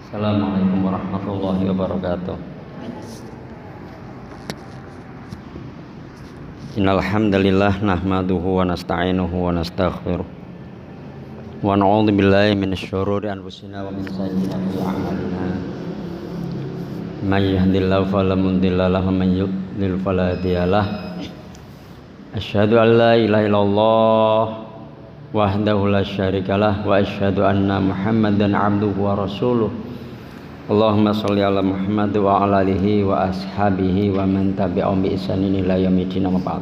Assalamualaikum warahmatullahi wabarakatuh. Innal hamdalillah nahmaduhu wa nasta'inuhu wa nastaghfiruh wa na'udzu billahi minasy syururi anfusina wa min sayyiati a'malina. May yahdihillahu fala mudilla lahu wa may yudlil fala hadiya lahu. Asyhadu an la ilaha illallah wahdahu la syarikalah wa asyhadu anna Muhammadan abduhu wa rasuluh. Allahumma sholli ala Muhammad wa ala alihi wa ashabihi wa man tabi'ahum bi ihsanin ila yaumil ba'd.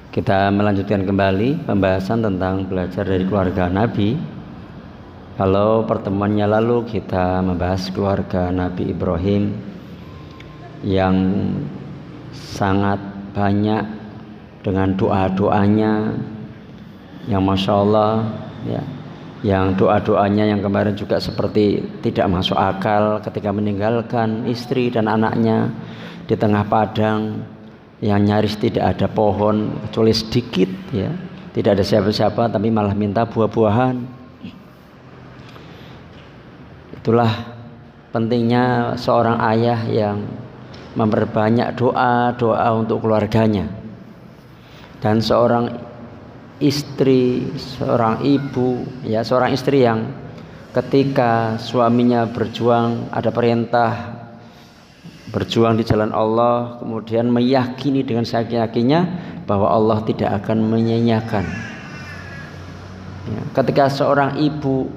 Kita melanjutkan kembali pembahasan tentang belajar dari keluarga Nabi. Kalau pertemuannya lalu kita membahas keluarga Nabi Ibrahim yang sangat banyak dengan doa-doanya yang Masya Allah ya, yang doa-doanya yang kemarin juga seperti tidak masuk akal ketika meninggalkan istri dan anaknya di tengah padang yang nyaris tidak ada pohon kecuali sedikit ya, tidak ada siapa-siapa tapi malah minta buah-buahan. Itulah pentingnya seorang ayah yang memperbanyak doa-doa untuk keluarganya. Dan seorang istri, seorang ibu, ya seorang istri yang ketika suaminya berjuang, ada perintah berjuang di jalan Allah, kemudian meyakini dengan seyakin-yakinnya bahwa Allah tidak akan menyanyiakan. Ya, ketika seorang ibu,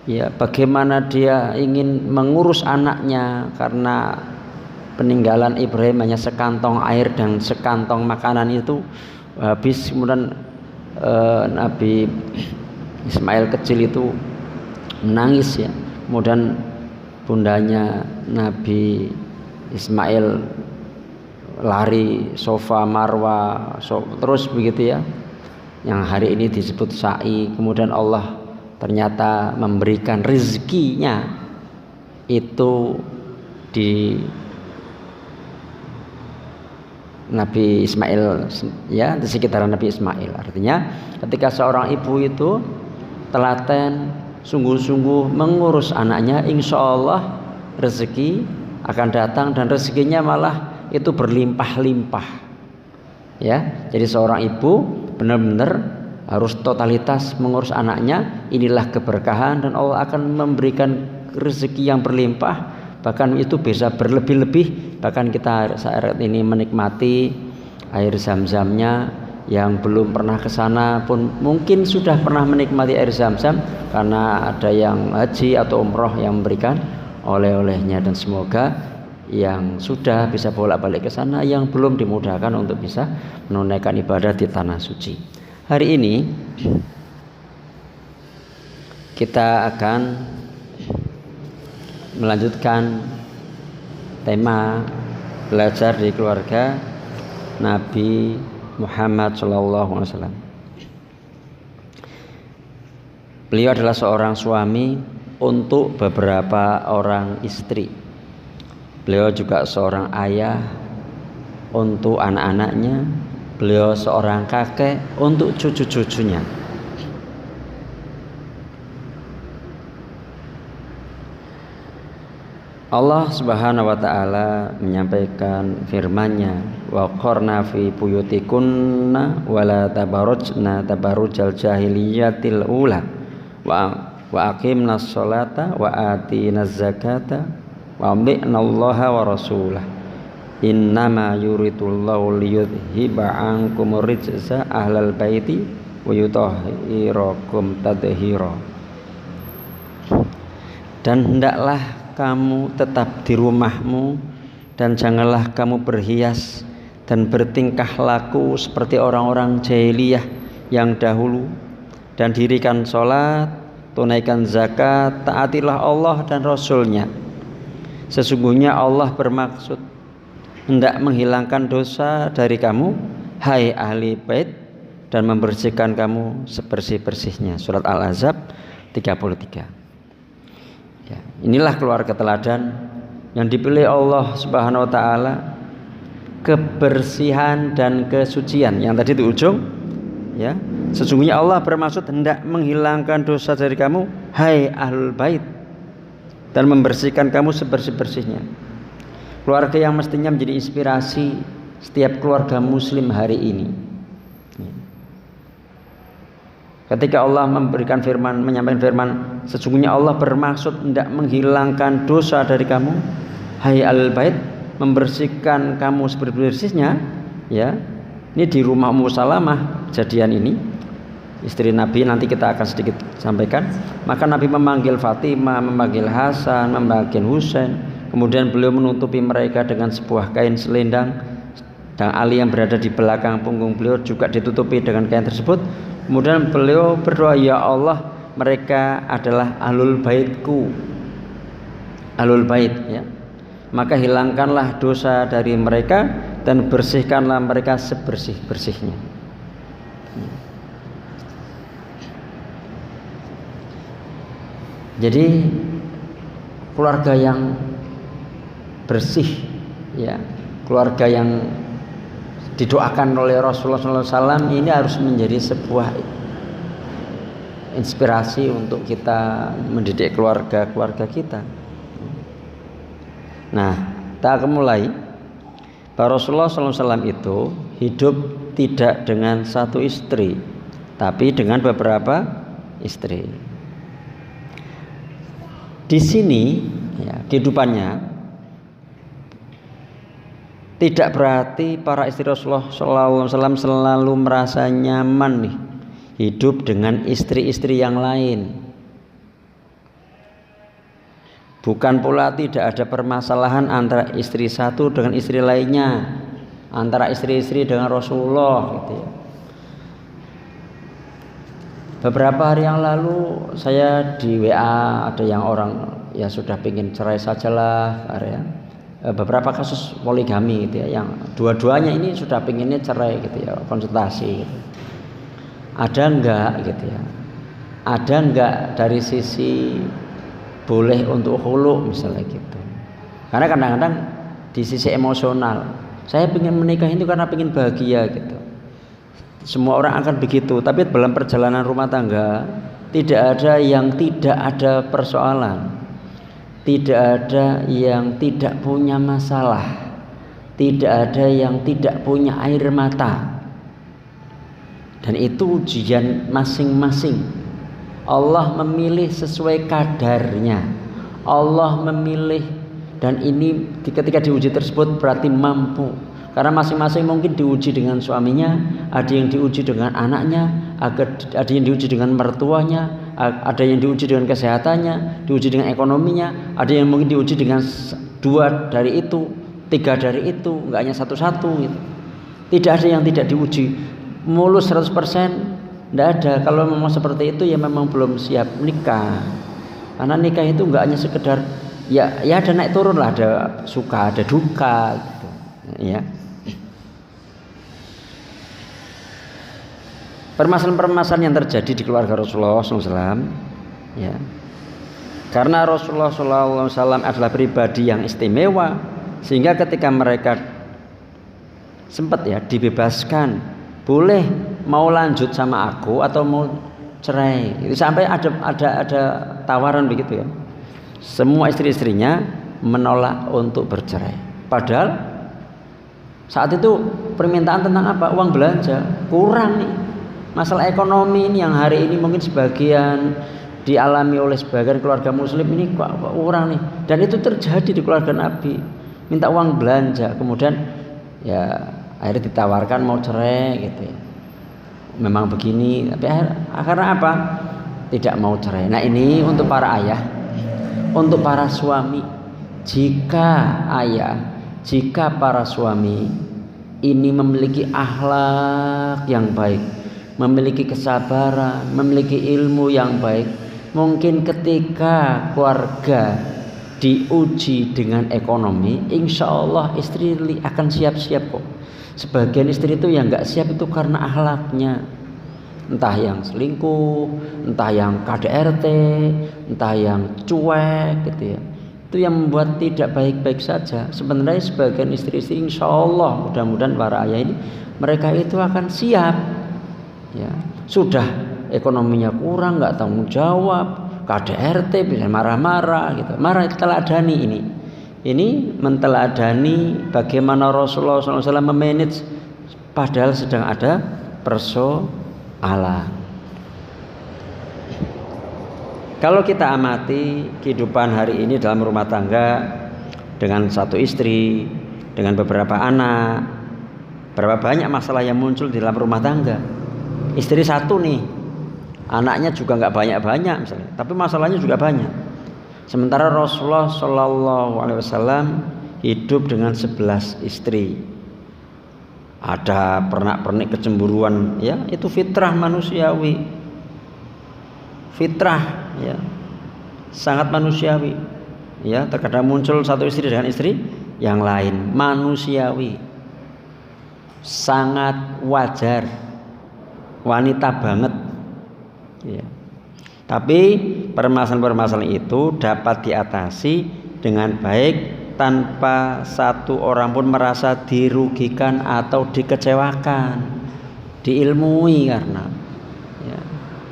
ya bagaimana dia ingin mengurus anaknya karena peninggalan Ibrahim hanya sekantong air dan sekantong makanan itu habis, kemudian Nabi Ismail kecil itu menangis ya, kemudian bundanya Nabi Ismail lari Sofa Marwa terus begitu ya, yang hari ini disebut sa'i. Kemudian Allah ternyata memberikan rezekinya itu di Nabi Ismail ya, di sekitaran Nabi Ismail. Artinya ketika seorang ibu itu telaten sungguh-sungguh mengurus anaknya, insya Allah rezeki akan datang dan rezekinya malah itu berlimpah-limpah ya. Jadi seorang ibu benar-benar harus totalitas mengurus anaknya. Inilah keberkahan dan Allah akan memberikan rezeki yang berlimpah. Bahkan itu bisa berlebih-lebih. Bahkan kita saat ini menikmati air zam-zamnya, yang belum pernah ke sana pun mungkin sudah pernah menikmati air zam-zam karena ada yang haji atau umroh yang memberikan oleh-olehnya. Dan semoga yang sudah bisa bolak-balik ke sana, yang belum dimudahkan untuk bisa menunaikan ibadah di tanah suci. Hari ini kita akan melanjutkan tema belajar di keluarga Nabi Muhammad SAW. Beliau adalah seorang suami untuk beberapa orang istri. Beliau juga seorang ayah untuk anak-anaknya. Beliau seorang kakek untuk cucu-cucunya. Allah Subhanahu wa taala menyampaikan firman-Nya, wa qarna fi buyutikunna wa la tabarrujna tabarrujal jahiliyatil ula wa aqimnas sholata wa atinaz zakata wa amdi'nallaha wa rasulah innama yuridullahu liyudhiba ankumur rijsa ahlal baiti wa yutahhirakum tadhira. Dan hendaklah kamu tetap di rumahmu dan janganlah kamu berhias dan bertingkah laku seperti orang-orang jahiliyah yang dahulu, dan dirikan sholat, tunaikan zakat, taatilah Allah dan Rasul-Nya. Sesungguhnya Allah bermaksud hendak menghilangkan dosa dari kamu, hai ahli bait, dan membersihkan kamu sebersih-bersihnya. Surat Al-Ahzab 33. Ya, inilah keluarga teladan yang dipilih Allah Subhanahu wa taala, kebersihan dan kesucian. Yang tadi di ujung ya, sesungguhnya Allah bermaksud hendak menghilangkan dosa dari kamu, hai ahlul bait, dan membersihkan kamu sebersih-bersihnya. Keluarga yang mestinya menjadi inspirasi setiap keluarga muslim hari ini. Ketika Allah memberikan firman, menyampaikan firman, sesungguhnya Allah bermaksud hendak menghilangkan dosa dari kamu, hai ahlul bait, membersihkan kamu sebersih-bersihnya, ya. Ini di rumah Ummu Salamah kejadian ini, istri Nabi, nanti kita akan sedikit sampaikan. Maka Nabi memanggil Fatimah, memanggil Hasan, memanggil Husain, kemudian beliau menutupi mereka dengan sebuah kain selendang, dan Ali yang berada di belakang punggung beliau juga ditutupi dengan kain tersebut. Kemudian beliau berdoa, ya Allah, mereka adalah ahlul baitku, ahlul bait, ya. Maka hilangkanlah dosa dari mereka dan bersihkanlah mereka sebersih-bersihnya. Jadi keluarga yang bersih, ya, keluarga yang didoakan oleh Rasulullah SAW ini harus menjadi sebuah inspirasi untuk kita mendidik keluarga kita. Nah, kita akan mulai bahwa Rasulullah SAW itu hidup tidak dengan satu istri, tapi dengan beberapa istri. Di sini, ya, kehidupannya tidak berarti para istri Rasulullah SAW selalu merasa nyaman nih hidup dengan istri-istri yang lain. Bukan pula tidak ada permasalahan antara istri satu dengan istri lainnya, antara istri-istri dengan Rasulullah, gitu ya. Beberapa hari yang lalu saya di WA ada yang orang ya sudah pingin cerai sajalah, ya. Beberapa kasus poligami gitu ya, yang dua-duanya ini sudah pinginnya cerai gitu ya, konsultasi gitu. Ada enggak gitu ya, ada enggak dari sisi boleh untuk khulu misalnya gitu. Karena kadang-kadang di sisi emosional, saya ingin menikah itu karena ingin bahagia gitu. Semua orang akan begitu, tapi dalam perjalanan rumah tangga tidak ada yang tidak ada persoalan. Tidak ada yang tidak punya masalah, tidak ada yang tidak punya air mata, dan itu ujian masing-masing. Allah memilih sesuai kadarnya, Allah memilih, dan ini ketika diuji tersebut berarti mampu, karena masing-masing mungkin diuji dengan suaminya, ada yang diuji dengan anaknya, ada yang diuji dengan mertuanya, ada yang diuji dengan kesehatannya, diuji dengan ekonominya, ada yang mungkin diuji dengan 2 dari itu, 3 dari itu, enggak hanya satu-satu gitu. Tidak ada yang tidak diuji mulus 100%, enggak ada. Kalau memang seperti itu ya memang belum siap nikah. Karena nikah itu enggak hanya sekedar ya ada naik turun lah, ada suka, ada duka gitu, ya. Permasalahan-permasalahan yang terjadi di keluarga Rasulullah SAW, ya, karena Rasulullah SAW adalah pribadi yang istimewa, sehingga ketika mereka sempat ya dibebaskan, boleh mau lanjut sama aku atau mau cerai, itu sampai ada tawaran begitu ya. Semua istri-istrinya menolak untuk bercerai, padahal saat itu permintaan tentang apa? Uang belanja kurang nih. Masalah ekonomi ini yang hari ini mungkin sebagian dialami oleh sebagian keluarga muslim ini kok kurang nih, dan itu terjadi di keluarga Nabi, minta uang belanja, kemudian ya akhirnya ditawarkan mau cerai gitu ya. Memang begini, tapi karena apa? Tidak mau cerai. Nah, ini untuk para ayah, untuk para suami, jika para suami ini memiliki akhlak yang baik, memiliki kesabaran, memiliki ilmu yang baik, mungkin ketika keluarga diuji dengan ekonomi, insya Allah istri akan siap-siap kok. Sebagian istri itu yang nggak siap itu karena akhlaknya, entah yang selingkuh, entah yang KDRT, entah yang cuek gitu ya. Itu yang membuat tidak baik-baik saja. Sebenarnya sebagian istri-istri insya Allah, mudah-mudahan para ayah ini, mereka itu akan siap. Ya, sudah ekonominya kurang, nggak tanggung jawab, KDRT bisa marah-marah gitu. Marah teladani ini. Ini menteladani bagaimana Rasulullah SAW memanage padahal sedang ada persoalan. Kalau kita amati kehidupan hari ini dalam rumah tangga dengan satu istri, dengan beberapa anak, berapa banyak masalah yang muncul di dalam rumah tangga. Istri satu nih, anaknya juga nggak banyak-banyak misalnya, tapi masalahnya juga banyak. Sementara Rasulullah SAW hidup dengan 11 istri. Ada pernak-pernik kecemburuan, ya itu fitrah manusiawi. Fitrah, ya sangat manusiawi. Ya terkadang muncul satu istri dengan istri yang lain, manusiawi, sangat wajar, wanita banget. Ya. Tapi permasalahan-permasalahan itu dapat diatasi dengan baik tanpa satu orang pun merasa dirugikan atau dikecewakan, diilmui karena ya.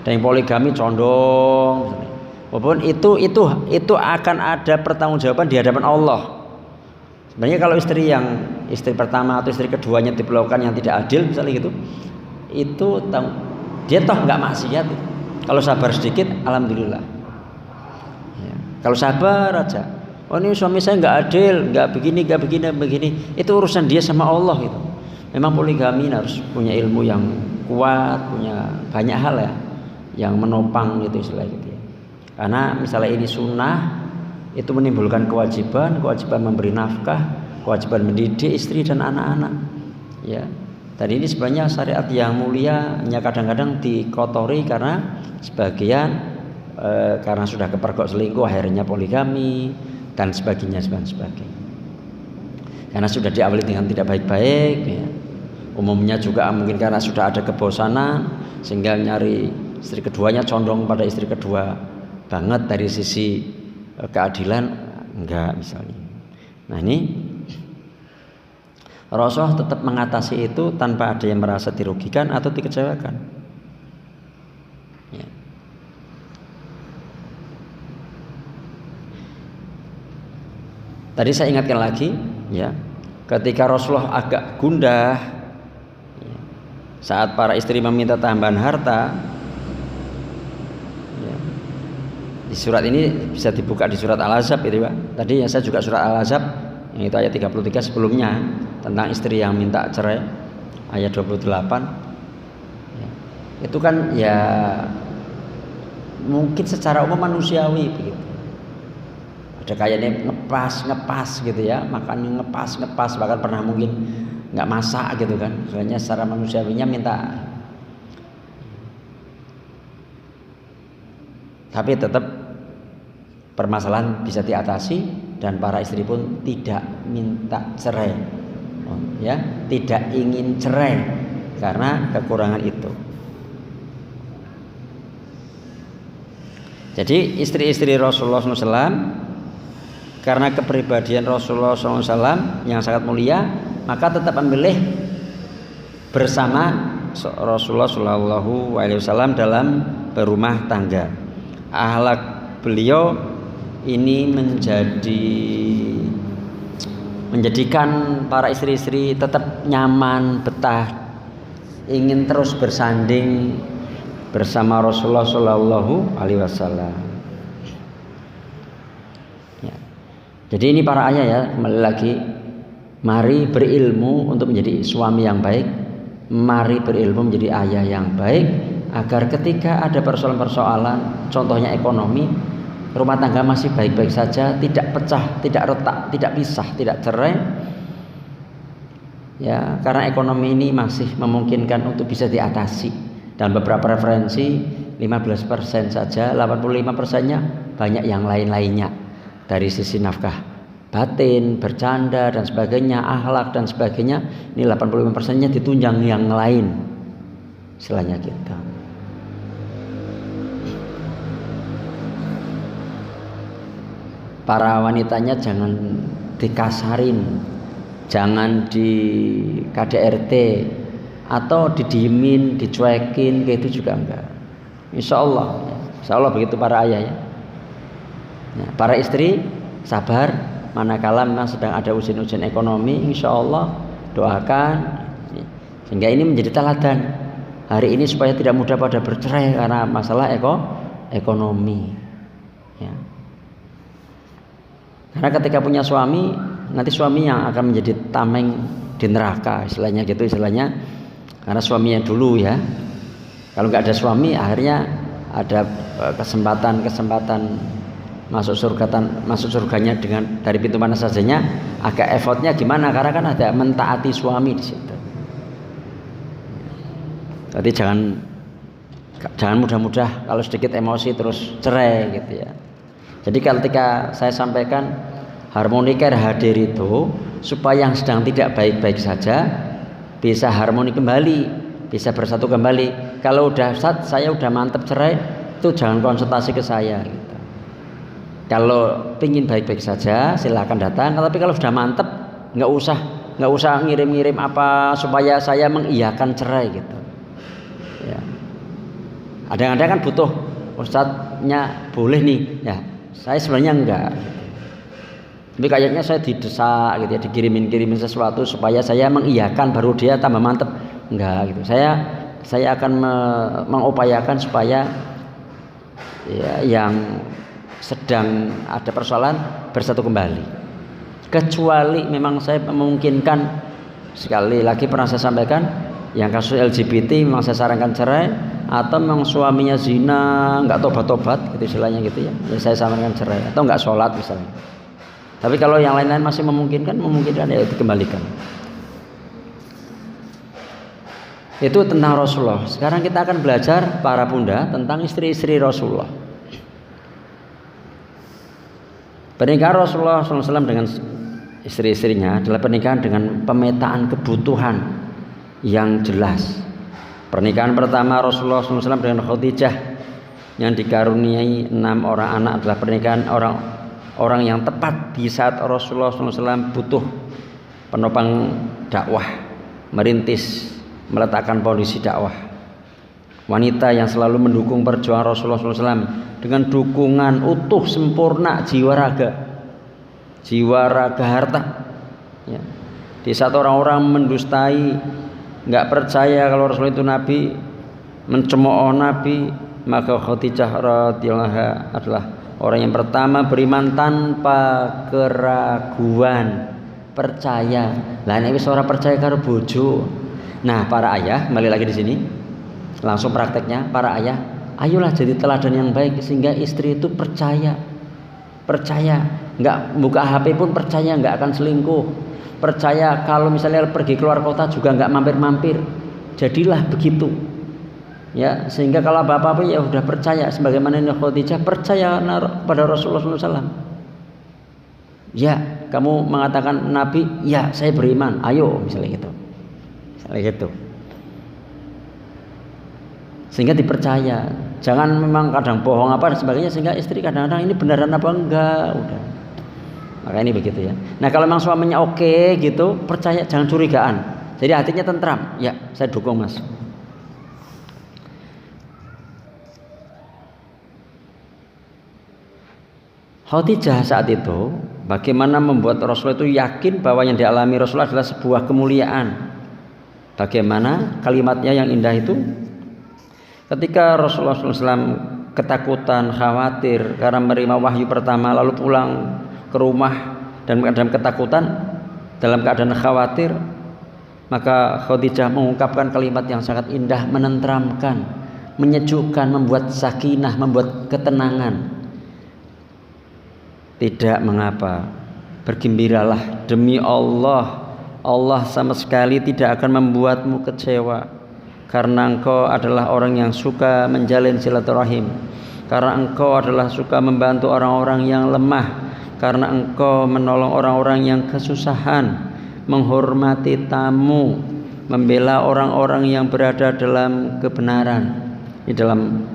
Dan yang poligami condong, walaupun itu akan ada pertanggungjawaban di hadapan Allah. Sebenarnya kalau istri pertama atau istri keduanya diperlakukan yang tidak adil misalnya gitu, itu dia toh nggak maksiat. Kalau sabar sedikit, alhamdulillah. Ya. Kalau sabar aja, oh ini suami saya nggak adil, nggak begini, itu urusan dia sama Allah itu. Memang poligami harus punya ilmu yang kuat, punya banyak hal ya, yang menopang gitu istilah gitu ya. Karena misalnya ini sunnah, itu menimbulkan kewajiban memberi nafkah, kewajiban mendidik istri dan anak-anak. Ya. Dan ini sebenarnya syariat yang mulia, hanya kadang-kadang dikotori karena sebagian karena sudah kepergok selingkuh akhirnya poligami dan sebagainya. Karena sudah diawali dengan tidak baik-baik, ya. Umumnya juga mungkin karena sudah ada kebosanan sehingga nyari istri keduanya condong pada istri kedua banget dari sisi keadilan enggak misalnya. Nah ini Rasulullah tetap mengatasi itu tanpa ada yang merasa dirugikan atau dikecewakan. Ya. Tadi saya ingatkan lagi, ya, ketika Rasulullah agak gundah, ya, saat para istri meminta tambahan harta, ya, di surat ini bisa dibuka di surat Al-Ahzab itu, Pak. Tadi saya juga surat Al-Ahzab yang itu ayat 33 sebelumnya tentang istri yang minta cerai ayat 28 ya. Itu kan ya mungkin secara umum manusiawi begitu. Ada kayaknya ngepas gitu ya, makan ngepas bahkan pernah mungkin nggak masak gitu kan. Soalnya secara manusiawinya minta. Tapi tetap permasalahan bisa diatasi dan para istri pun tidak minta cerai. Ya, tidak ingin cerai karena kekurangan itu. Jadi istri-istri Rasulullah SAW karena kepribadian Rasulullah SAW yang sangat mulia, maka tetap memilih bersama Rasulullah SAW dalam berumah tangga. Akhlak beliau ini menjadikan para istri-istri tetap nyaman, betah, ingin terus bersanding bersama Rasulullah SAW. Ya. Jadi ini para ayah ya, kembali lagi, mari berilmu untuk menjadi suami yang baik, mari berilmu menjadi ayah yang baik, agar ketika ada persoalan-persoalan, contohnya ekonomi, rumah tangga masih baik-baik saja, tidak pecah, tidak retak, tidak pisah, tidak cerai. Ya, karena ekonomi ini masih memungkinkan untuk bisa diatasi. Dan beberapa referensi 15% saja, 85%-nya banyak yang lain-lainnya. Dari sisi nafkah batin, bercanda dan sebagainya, akhlak dan sebagainya, ini 85%-nya ditunjang yang lain selainnya kita. Para wanitanya jangan dikasarin, jangan di KDRT atau didiemin, dicuekin, kayak itu juga enggak. Insya Allah Insyaallah begitu para ayah ya. Nah, para istri sabar manakala memang sedang ada ujian-ujian ekonomi, insyaallah doakan sehingga ini menjadi teladan hari ini supaya tidak mudah pada bercerai karena masalah ekonomi ya. Karena ketika punya suami, nanti suami yang akan menjadi tameng di neraka istilahnya gitu istilahnya, karena suaminya dulu ya. Kalau nggak ada suami akhirnya ada kesempatan masuk surganya dengan dari pintu mana sajanya, agak effortnya gimana karena kan ada mentaati suami di situ. Jadi jangan mudah-mudah kalau sedikit emosi terus cerai gitu ya. Jadi ketika saya sampaikan harmoni care hadir itu supaya yang sedang tidak baik-baik saja bisa harmoni kembali, bisa bersatu kembali. Kalau udah Ustaz, saya udah mantep cerai, itu jangan konsultasi ke saya gitu. Kalau pingin baik-baik saja silakan datang, tapi kalau sudah mantep nggak usah ngirim-ngirim apa supaya saya mengiyakan cerai gitu ya. Kadang-kadang kan butuh Ustadznya boleh nih ya, saya sebenarnya enggak gitu. Tapi kayaknya saya didesak gitu ya, dikirimin sesuatu supaya saya mengiyakan baru dia tambah mantep, enggak gitu. Saya akan mengupayakan supaya ya, yang sedang ada persoalan bersatu kembali. Kecuali memang saya memungkinkan, sekali lagi pernah saya sampaikan, yang kasus LGBT memang saya sarankan cerai, atau memang suaminya zina nggak tobat-tobat gitu istilahnya gitu ya, saya sarankan cerai atau nggak sholat misalnya. Tapi kalau yang lain-lain masih memungkinkan ya dikembalikan. Itu tentang Rasulullah. Sekarang kita akan belajar para bunda tentang istri-istri Rasulullah. Pernikahan Rasulullah SAW dengan istri-istrinya adalah pernikahan dengan pemetaan kebutuhan yang jelas. Pernikahan pertama Rasulullah SAW dengan Khadijah yang dikaruniai 6 orang anak adalah pernikahan orang yang tepat di saat Rasulullah SAW butuh penopang dakwah, merintis, meletakkan pondasi dakwah. Wanita yang selalu mendukung perjuangan Rasulullah SAW dengan dukungan utuh sempurna jiwa raga harta ya. Di saat orang-orang mendustai, nggak percaya kalau Rasul itu Nabi, mencemooh Nabi, maka Khadijah radhiyallahu anha adalah orang yang pertama beriman tanpa keraguan, percaya. Lah nek wis ora percaya karo bojo. Nah, para ayah, kembali lagi di sini. Langsung prakteknya, para ayah, ayolah jadi teladan yang baik sehingga istri itu percaya, nggak buka HP pun percaya nggak akan selingkuh, percaya kalau misalnya pergi keluar kota juga nggak mampir-mampir. Jadilah begitu, ya sehingga kalau apa-apa ya udah percaya sebagaimana Khadijah percaya pada Rasulullah SAW. Ya, kamu mengatakan Nabi, ya saya beriman, ayo misalnya gitu. Sehingga dipercaya, jangan memang kadang bohong apa dan sebagainya sehingga istri kadang-kadang ini beneran apa enggak, udah. Maka ini begitu ya. Nah kalau memang suaminya oke gitu, percaya, jangan curigaan. Jadi hatinya tentram, ya saya dukung mas. Khadijah saat itu bagaimana membuat Rasulullah itu yakin bahwa yang dialami Rasulullah adalah sebuah kemuliaan. Bagaimana kalimatnya yang indah itu? Ketika Rasulullah SAW ketakutan, khawatir karena menerima wahyu pertama lalu pulang ke rumah dan dalam ketakutan, dalam keadaan khawatir, maka Khadijah mengungkapkan kalimat yang sangat indah, menenteramkan, menyejukkan, membuat sakinah, membuat ketenangan. Tidak mengapa, bergembiralah demi Allah, Allah sama sekali tidak akan membuatmu kecewa. Karena engkau adalah orang yang suka menjalin silaturahim, karena engkau adalah suka membantu orang-orang yang lemah, karena engkau menolong orang-orang yang kesusahan, menghormati tamu, membela orang-orang yang berada dalam kebenaran. Di dalam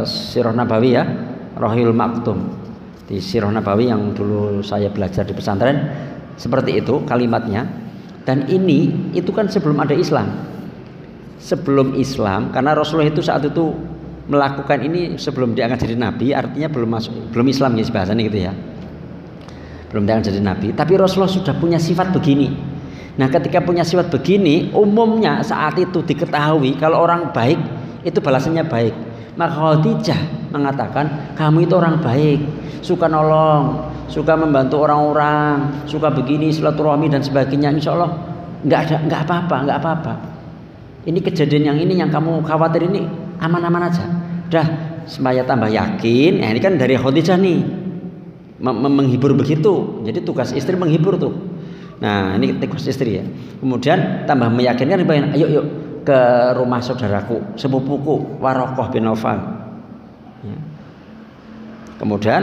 Sirah Nabawi ya, Rohil Maktum. Di Sirah Nabawi yang dulu saya belajar di pesantren seperti itu kalimatnya. Dan itu kan sebelum ada Islam. Sebelum Islam, karena Rasulullah itu saat itu melakukan ini sebelum diangkat jadi nabi, artinya belum Islam ya bahasanya gitu ya. Belum diangkat jadi nabi, tapi Rasulullah sudah punya sifat begini. Nah, ketika punya sifat begini, umumnya saat itu diketahui kalau orang baik itu balasannya baik. Maka Khadijah mengatakan, kamu itu orang baik, suka nolong, suka membantu orang-orang, suka begini silaturahmi dan sebagainya. Insya Allah nggak apa-apa. Ini kejadian yang ini yang kamu khawatir ini aman-aman aja. Dah, supaya tambah yakin. Ini kan dari Khadijah nih menghibur begitu. Jadi tugas istri menghibur tuh. Nah, ini tugas istri ya. Kemudian tambah meyakinkan, ayo ke rumah saudaraku, sepupuku Warokoh bin Naufal. Ya. Kemudian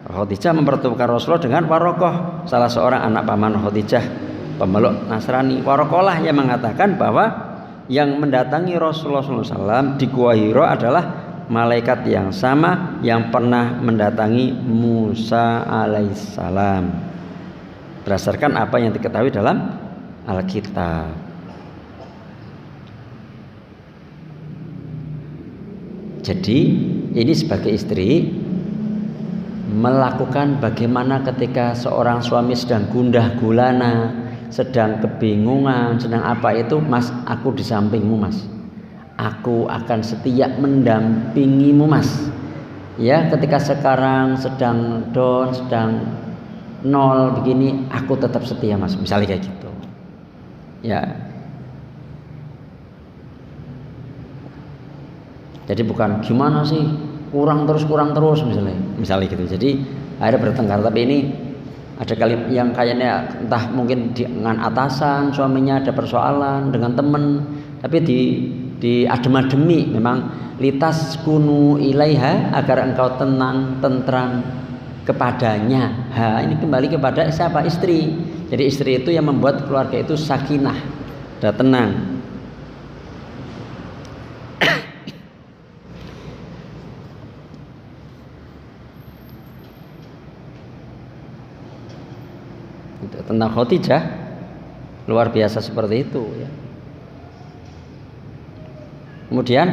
Khadijah mempertemukan Rasulullah dengan Warokoh, salah seorang anak paman Khadijah, pemeluk Nasrani. Warokoh lah yang mengatakan bahwa yang mendatangi Rasulullah SAW di Gua Hira adalah malaikat yang sama yang pernah mendatangi Musa alaihissalam, berdasarkan apa yang diketahui dalam Alkitab. Jadi ini sebagai istri melakukan bagaimana ketika seorang suami sedang gundah gulana, sedang kebingungan, sedang apa itu, Mas, aku di sampingmu, Mas. Aku akan setia mendampingimu, Mas. Ya, ketika sekarang sedang down, sedang nol begini, aku tetap setia, Mas. Misalnya kayak gitu. Ya. Jadi bukan gimana sih kurang terus misalnya gitu. Jadi akhirnya bertengkar. Tapi ini ada kali yang kayaknya entah mungkin dengan atasan suaminya ada persoalan, dengan teman, tapi di adem-ademi, memang litas kunu ilaiha, agar engkau tenang tentram kepadanya. Ini kembali kepada siapa? Istri. Jadi istri itu yang membuat keluarga itu sakinah dan tenang. Tentang Khadijah luar biasa seperti itu ya. Kemudian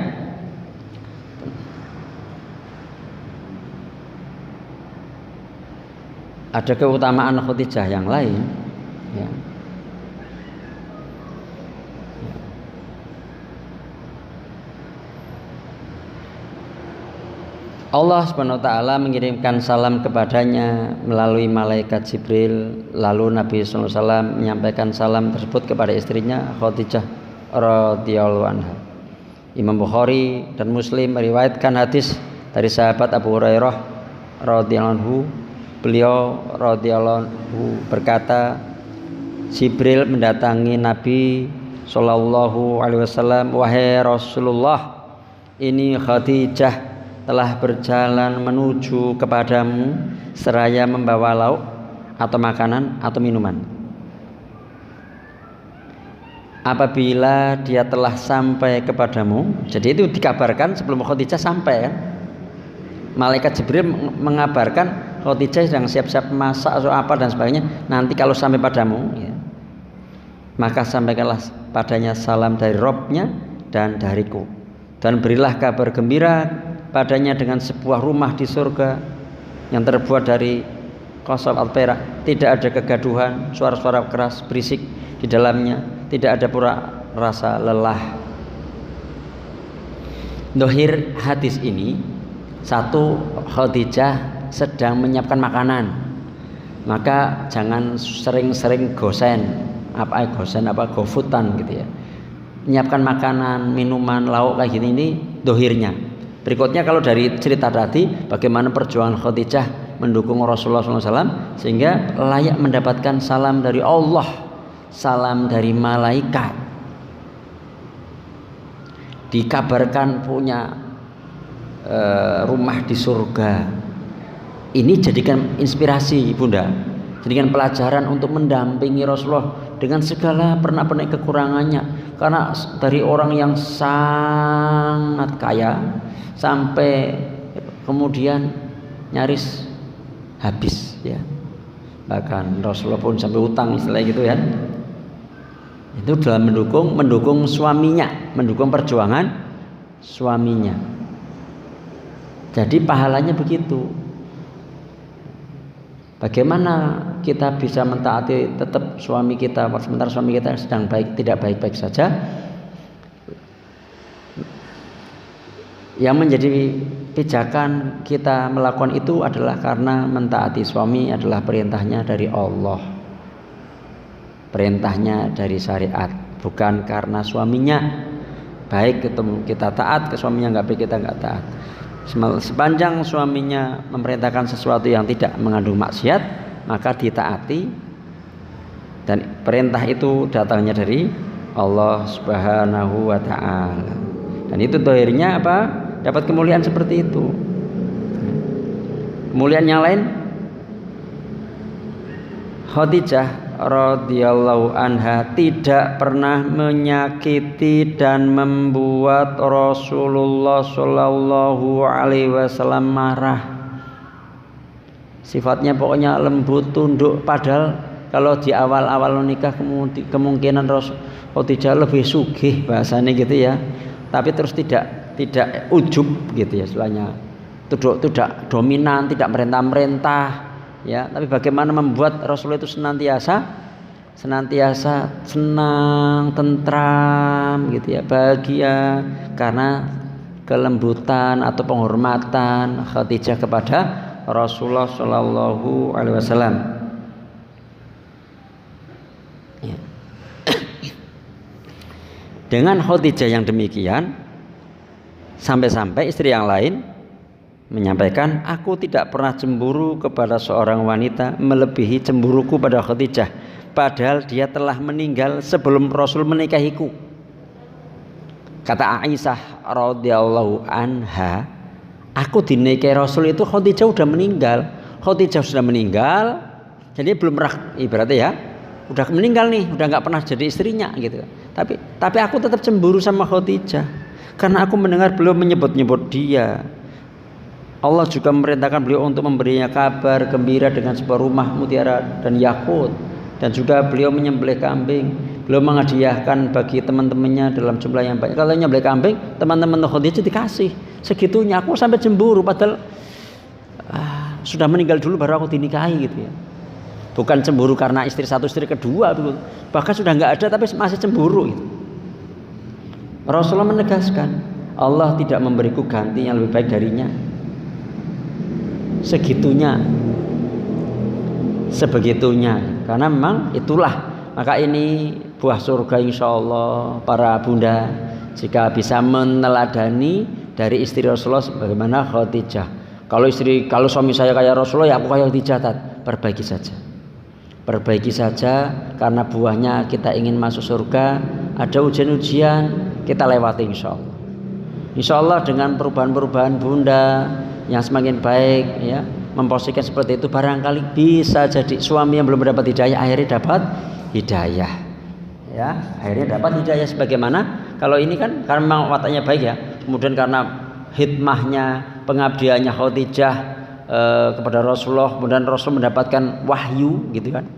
ada keutamaan Khadijah yang lain ya. Allah Subhanahu wa taala mengirimkan salam kepadanya melalui malaikat Jibril, lalu Nabi sallallahu alaihi wasallam menyampaikan salam tersebut kepada istrinya Khadijah radhiyallahu anha. Imam Bukhari dan Muslim meriwayatkan hadis dari sahabat Abu Hurairah radhiyallahu anhu. Beliau radhiyallahu anhu berkata, Jibril mendatangi Nabi sallallahu alaihi wasallam, wahai Rasulullah, ini Khadijah telah berjalan menuju kepadamu seraya membawa lauk atau makanan atau minuman. Apabila dia telah sampai kepadamu, jadi itu dikabarkan sebelum Khadijah sampai kan. Malaikat Jibril mengabarkan Khadijah sedang siap-siap masak atau apa dan sebagainya. Nanti kalau sampai padamu ya, maka sampaikanlah padanya salam dari Robnya dan dariku, dan berilah kabar gembira padanya dengan sebuah rumah di surga yang terbuat dari qasab al-perak, tidak ada kegaduhan, suara-suara keras berisik di dalamnya, tidak ada pula rasa lelah. Dohir hadis ini, satu, Khadijah sedang menyiapkan makanan, maka jangan sering-sering gosen, gofutan gitu ya. Menyiapkan makanan, minuman, lauk kayak gini, ini dohirnya. Berikutnya kalau dari cerita tadi bagaimana perjuangan Khadijah mendukung Rasulullah SAW sehingga layak mendapatkan salam dari Allah, salam dari malaikat, dikabarkan punya rumah di surga. Ini jadikan inspirasi Bunda, jadikan pelajaran untuk mendampingi Rasulullah dengan segala pernak-pernik kekurangannya, karena dari orang yang sangat kaya sampai kemudian nyaris habis ya, bahkan Rasulullah pun sampai utang istilahnya gitu ya. Itu dalam mendukung suaminya, mendukung perjuangan suaminya. Jadi pahalanya begitu. Bagaimana kita bisa mentaati tetap suami kita sementara suami kita sedang tidak baik-baik saja? Yang menjadi pijakan kita melakukan itu adalah karena mentaati suami adalah perintahnya dari Allah, perintahnya dari syariat, bukan karena suaminya baik kita taat, ke suaminya nggak baik kita nggak taat. Sepanjang suaminya memerintahkan sesuatu yang tidak mengandung maksiat, maka ditaati, dan perintah itu datangnya dari Allah Subhanahu wa ta'ala. Dan itu dohirnya apa? Dapat kemuliaan seperti itu. Kemuliaan yang lain, Khadijah radhiyallahu anha tidak pernah menyakiti dan membuat Rasulullah sallallahu alaihi wasallam marah. Sifatnya pokoknya lembut, tunduk, padahal kalau di awal-awal nikah kemungkinan Khadijah lebih sugih bahasanya gitu ya. Tapi terus tidak ujub gitu ya istilahnya. Tidak dominan, tidak merentah-merentah. Ya, tapi bagaimana membuat Rasulullah itu senantiasa senang, tentram gitu ya, bahagia karena kelembutan atau penghormatan Khadijah kepada Rasulullah Shallallahu Alaihi Wasallam. Ya. Dengan Khadijah yang demikian, sampai-sampai istri yang lain menyampaikan, aku tidak pernah cemburu kepada seorang wanita melebihi cemburuku pada Khadijah, padahal dia telah meninggal sebelum Rasul menikahiku. Kata Aisyah radhiyallahu anha, aku dinikahi Rasul itu Khadijah sudah meninggal. Khadijah sudah meninggal, jadi belum pernah, ibaratnya ya, udah meninggal nih, udah nggak pernah jadi istrinya gitu. Tapi aku tetap cemburu sama Khadijah karena aku mendengar beliau menyebut-nyebut dia. Allah juga memerintahkan beliau untuk memberinya kabar gembira dengan sebuah rumah mutiara dan yakut, dan juga beliau menyembelih kambing. Beliau menghadiahkan bagi teman-temannya dalam jumlah yang banyak. Kalau nyembelih kambing, teman-teman Khadijah dikasih segitunya. Aku sampai cemburu padahal sudah meninggal dulu baru aku dinikahi gitu ya. Bukan cemburu karena istri satu istri kedua, bahkan sudah nggak ada tapi masih cemburu gitu. Rasulullah menegaskan, Allah tidak memberiku ganti yang lebih baik darinya. Sebegitunya, karena memang itulah, maka ini buah surga insya Allah para bunda jika bisa meneladani dari istri Rasulullah sebagaimana Khadijah. Kalau suami saya kayak Rasulullah, ya aku kayak Khadijah, perbaiki saja karena buahnya kita ingin masuk surga. Ada ujian-ujian kita lewati insya Allah dengan perubahan-perubahan bunda yang semakin baik ya, memposisikan seperti itu, barangkali bisa jadi suami yang belum mendapat hidayah akhirnya dapat hidayah ya, akhirnya dapat hidayah. Sebagaimana kalau ini kan karena memang wataknya baik ya, kemudian karena hikmahnya, pengabdiannya Khadijah kepada Rasulullah, kemudian Rasul mendapatkan wahyu gitu kan,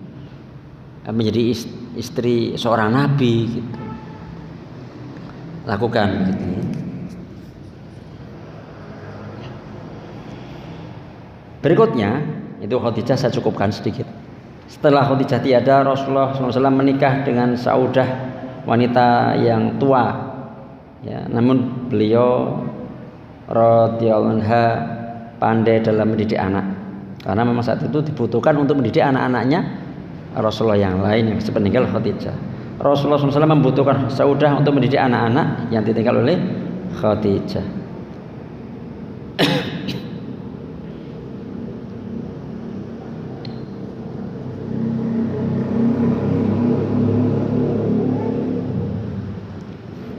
menjadi istri seorang nabi gitu. Lakukan gitu. Berikutnya itu Khadijah saya cukupkan sedikit. Setelah Khadijah tiada, Rasulullah SAW menikah dengan Saudah, wanita yang tua ya, namun beliau radhiyallahu anha pandai dalam mendidik anak, karena memang saat itu dibutuhkan untuk mendidik anak-anaknya Rasulullah yang lain yang sepeninggal Khadijah. Rasulullah SAW membutuhkan Saudah untuk mendidik anak-anak yang ditinggal oleh Khadijah.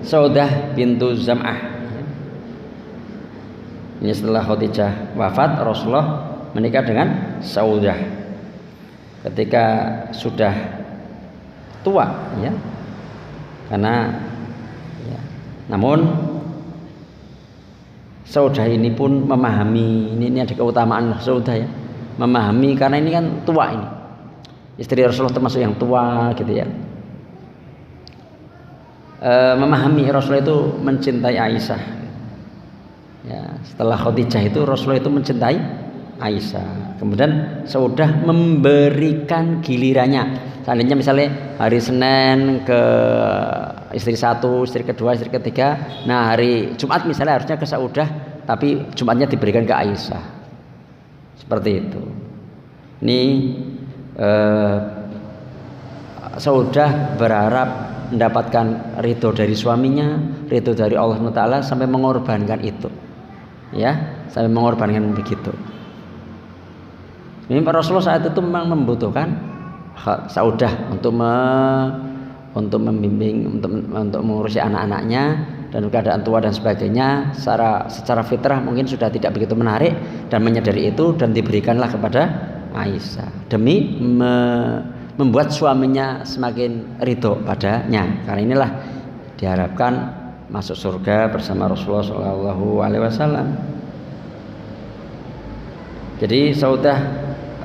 Saudah bintu Zam'ah. Ini setelah Khadijah wafat, Rasulullah menikah dengan Saudah ketika sudah tua ya. Karena ya, namun Saudah ini pun memahami, ini ada keutamaan Saudah ya, memahami karena ini kan tua, ini istri Rasulullah termasuk yang tua gitu ya. Memahami Rasulullah itu mencintai Aisyah, Ya, setelah Khadijah itu Rasulullah itu mencintai Aisyah. Kemudian sudah memberikan gilirannya. Seandainya misalnya hari Senin ke istri satu, istri kedua, istri ketiga. Nah hari Jumat misalnya harusnya ke Saudah, tapi Jumatnya diberikan ke Aisyah. Seperti itu. Ini Saudah berharap mendapatkan ridho dari suaminya, ridho dari Allah SWT sampai mengorbankan itu. Ya, sampai mengorbankan begitu. Ini Rasulullah saat itu memang membutuhkan Saudah untuk membimbing, untuk mengurusi anak-anaknya dan keadaan tua dan sebagainya. Secara fitrah mungkin sudah tidak begitu menarik dan menyadari itu, dan diberikanlah kepada Aisyah demi membuat suaminya semakin ridho padanya. Karena inilah diharapkan masuk surga bersama Rasulullah SAW. Jadi Saudah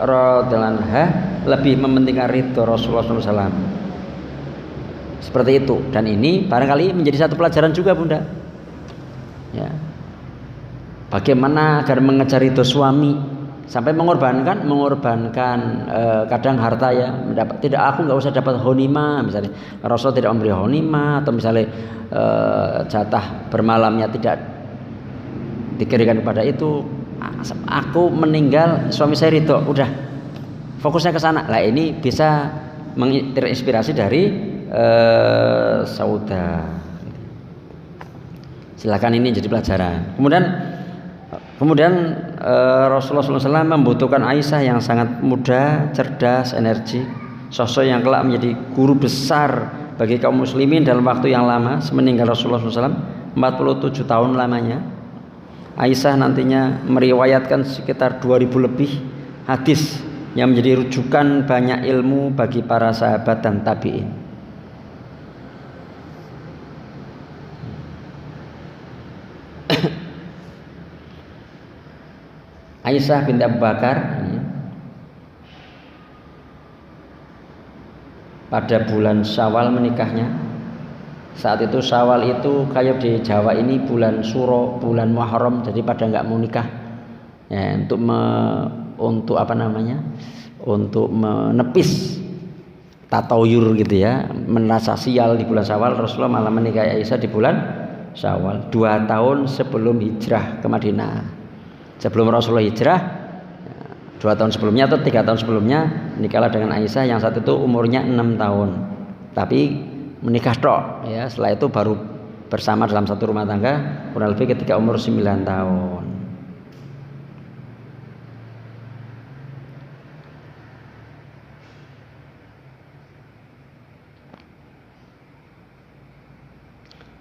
radhiyallahu anha lebih mementingkan ridho Rasulullah SAW. Seperti itu. Dan ini barangkali menjadi satu pelajaran juga, Bunda. Ya. Bagaimana agar mengejar ridho suami sampai mengorbankan kadang harta ya, tidak, aku nggak usah dapat honima misalnya. Rasul tidak memberi honima, atau misalnya jatah bermalamnya tidak dikirikan kepada itu. Aku meninggal suami saya ridho, udah fokusnya ke sana. Lah ini bisa terinspirasi dari Saudah. Silakan, ini jadi pelajaran. Kemudian Rasulullah SAW membutuhkan Aisyah yang sangat muda, cerdas, energi, sosok yang kelak menjadi guru besar bagi kaum muslimin dalam waktu yang lama. Semeninggal Rasulullah SAW 47 tahun lamanya, Aisyah nantinya meriwayatkan sekitar 2000 lebih hadis yang menjadi rujukan banyak ilmu bagi para sahabat dan tabi'in. Aisyah binti Abu Bakar pada bulan Syawal menikahnya. Saat itu Syawal itu kayak di Jawa ini bulan Suro, bulan Muharram, jadi pada nggak mau nikah ya, untuk apa namanya, untuk menepis tatayur gitu ya, merasa sial di bulan Syawal. Rasulullah malah menikahi Aisyah di bulan Syawal 2 tahun sebelum hijrah ke Madinah. Sebelum Rasulullah hijrah 2 tahun sebelumnya atau 3 tahun sebelumnya nikahlah dengan Aisyah yang saat itu umurnya 6 tahun, tapi menikah tok ya. Setelah itu baru bersama dalam satu rumah tangga kurang lebih ketika umur 9 tahun.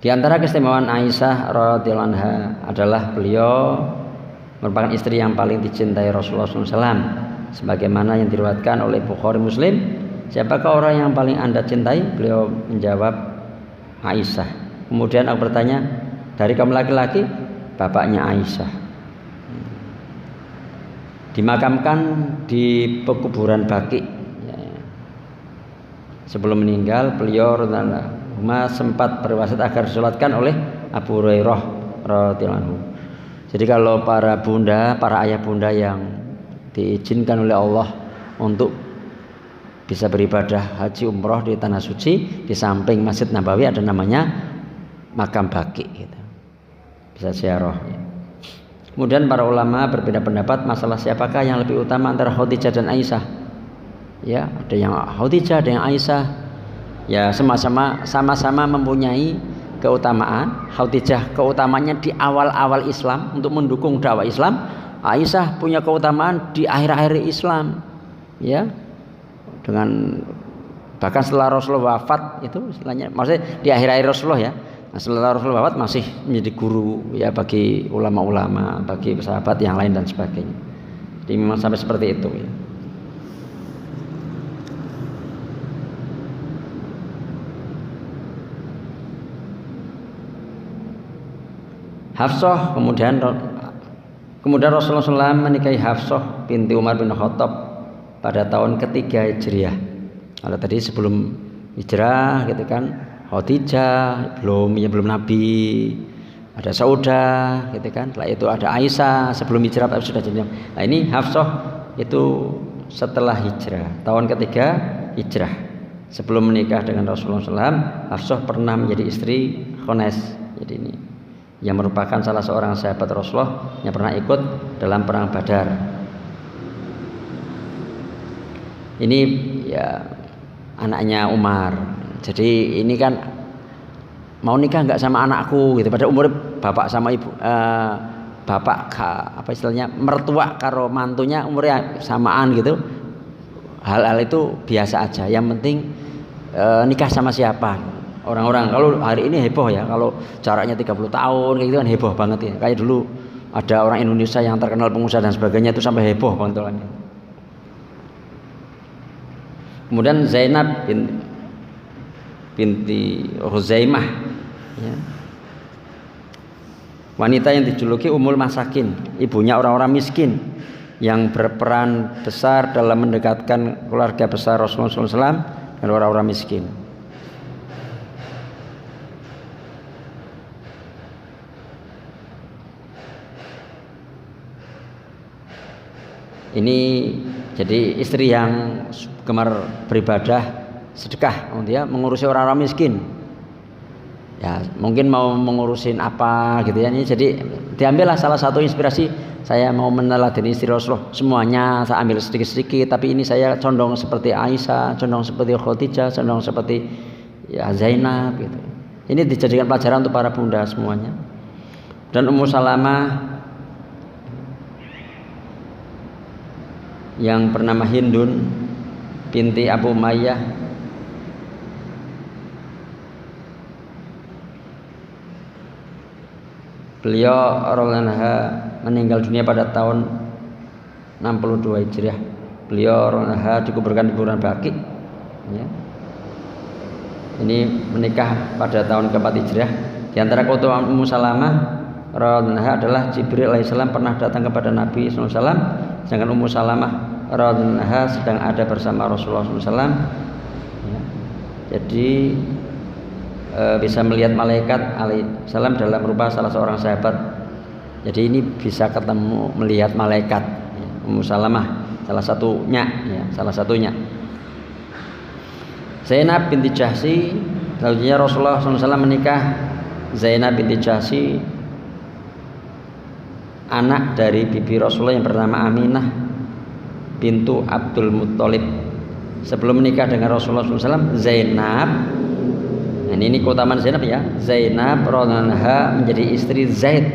Di antara keistimewaan Aisyah radhiyallahu anha adalah beliau merupakan istri yang paling dicintai Rasulullah SAW, sebagaimana yang diriwayatkan oleh Bukhari Muslim. Siapakah orang yang paling Anda cintai? Beliau menjawab, Aisyah. Kemudian aku bertanya, dari kaum laki-laki? Bapaknya Aisyah. Dimakamkan di pekuburan Baqi. Sebelum meninggal, beliau sempat berwasiat agar disolatkan oleh Abu Hurairah radhiyallahu anhu. Jadi kalau para bunda, para ayah bunda yang diizinkan oleh Allah untuk bisa beribadah haji umroh di tanah suci, di samping Masjid Nabawi ada namanya makam Baqi gitu. Bisa ziarah ya. Kemudian para ulama berbeda pendapat masalah siapakah yang lebih utama antara Khadijah dan Aisyah. Ya, ada yang Khadijah, ada yang Aisyah. Ya, sama-sama mempunyai keutamaan. Khadijah keutamanya di awal-awal Islam untuk mendukung dakwah Islam. Aisyah punya keutamaan di akhir-akhir Islam. Ya. Dengan bahkan setelah Rasulullah wafat itu istilahnya, maksudnya di akhir-akhir Rasulullah ya. Nah, setelah Rasulullah wafat masih menjadi guru ya bagi ulama-ulama, bagi sahabat yang lain dan sebagainya. Jadi memang sampai seperti itu ya. Hafsah, kemudian Rasulullah SAW menikahi Hafsah binti Umar bin Khattab pada tahun ketiga Hijriah. Kalau tadi sebelum hijrah gitu kan, Khadijah belum Nabi, ada Saudah gitu kan. Setelah itu ada Aisyah sebelum hijrah tapi sudah jadi. Nah ini Hafsah itu setelah hijrah, tahun ketiga hijrah. Sebelum menikah dengan Rasulullah SAW, Hafsah pernah menjadi istri Khones. Jadi ini yang merupakan salah seorang sahabat Rasulullah yang pernah ikut dalam perang Badar. Ini ya anaknya Umar. Jadi ini kan mau nikah nggak sama anakku gitu. Pada umur bapak sama ibu, bapak apa istilahnya mertua karo mantunya umurnya samaan gitu. Hal-hal itu biasa aja. Yang penting nikah sama siapa. Orang-orang kalau hari ini heboh ya, kalau jaraknya 30 tahun kayak gitu kan heboh banget ya. Kayak dulu ada orang Indonesia yang terkenal pengusaha dan sebagainya itu sampai heboh banget. Kemudian Zainab binti Huzaimah ya. Wanita yang dijuluki Ummul Masakin, ibunya orang-orang miskin yang berperan besar dalam mendekatkan keluarga besar Rasulullah SAW dan orang-orang miskin. Ini jadi istri yang gemar beribadah, sedekah, dia mengurusi orang-orang miskin. Ya, mungkin mau mengurusin apa gitu ya. Ini jadi diambillah salah satu inspirasi, saya mau meneladani istri Rasulullah. Semuanya saya ambil sedikit-sedikit, tapi ini saya condong seperti Aisyah, condong seperti Khadijah, condong seperti ya Zainab gitu. Ini dijadikan pelajaran untuk para bunda semuanya. Dan Ummu Salamah yang bernama Hindun binti Abu Umayyah beliau radhiyallahu meninggal dunia pada tahun 62 Hijriah. Beliau radhiyallahu dikuburkan di kuburan Baqi ya. Ini menikah pada tahun keempat Hijriah. Di antara keutamaan Ummu Salamah radhiyallahu adalah Jibril alaihissalam pernah datang kepada Nabi sallallahu alaihi wasallam, sedangkan Ummu Salamah radhiyallahu sedang ada bersama Rasulullah SAW ya. Jadi bisa melihat malaikat alaihissalam dalam rupa salah seorang sahabat. Jadi ini bisa ketemu melihat malaikat ya. Ummu Salamah salah satunya ya, salah satunya. Zainab binti Jahsy, selanjutnya Rasulullah SAW menikah Zainab binti Jahsy, anak dari bibi Rasulullah yang bernama Aminah bintu Abdul Muttalib. Sebelum menikah dengan Rasulullah SAW, Zainab, nah ini keutamaan Zainab ya. Zainab radhiyallahu menjadi istri Zaid.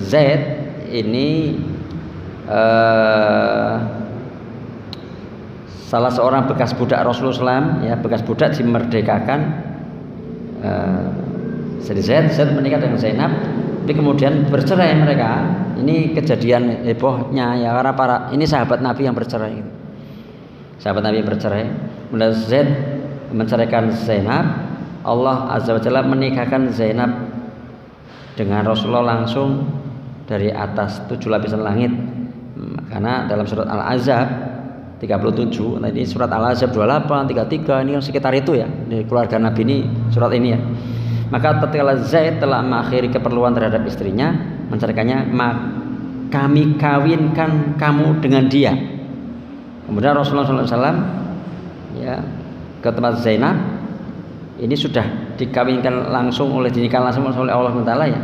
Zaid ini salah seorang bekas budak Rasulullah SAW ya, bekas budak dimerdekakan. Jadi Zaid menikah dengan Zainab, tapi kemudian bercerai mereka. Ini kejadian hebohnya ya, karena ini sahabat Nabi yang bercerai. Sahabat Nabi yang bercerai. Kemudian Zaid menceraikan Zainab. Allah Azza wa Jalla menikahkan Zainab dengan Rasulullah langsung dari atas 7 lapisan langit. Karena dalam surat Al-Ahzab 37, nah ini surat Al-Ahzab 28, 33, ini sekitar itu ya. Di keluarga Nabi ini surat ini ya. Maka tatkala Zaid telah mengakhiri keperluan terhadap istrinya, menceraikannya, kami kawinkan kamu dengan dia. Kemudian Rasulullah SAW ya ke tempat Zainab, ini sudah dikawinkan langsung dinikah langsung oleh Allah SWT ya.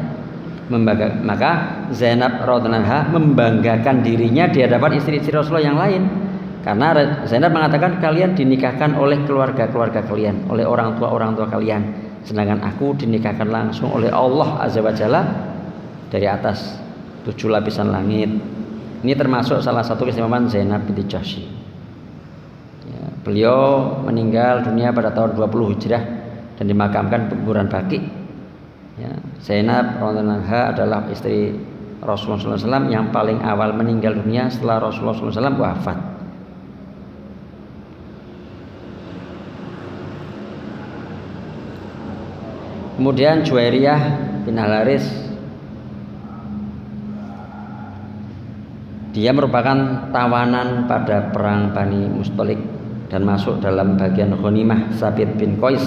Maka Zainab radhiyallahu membanggakan dirinya di hadapan istri-istri Rasulullah yang lain, karena Zainab mengatakan kalian dinikahkan oleh keluarga-keluarga kalian, oleh orang tua kalian, sedangkan aku dinikahkan langsung oleh Allah Azza wa Jalla dari atas 7 lapisan langit. Ini termasuk salah satu keistimewaan Zainab binti Jahsy ya, beliau meninggal dunia pada tahun 20 Hijrah dan dimakamkan di kuburan Baqi ya. Zainab radhiyallahu adalah istri Rasulullah SAW yang paling awal meninggal dunia setelah Rasulullah SAW wafat. Kemudian Juwairiyah bin Al-Haris, dia merupakan tawanan pada perang Bani Mustalik dan masuk dalam bagian ghanimah Sabit bin Qais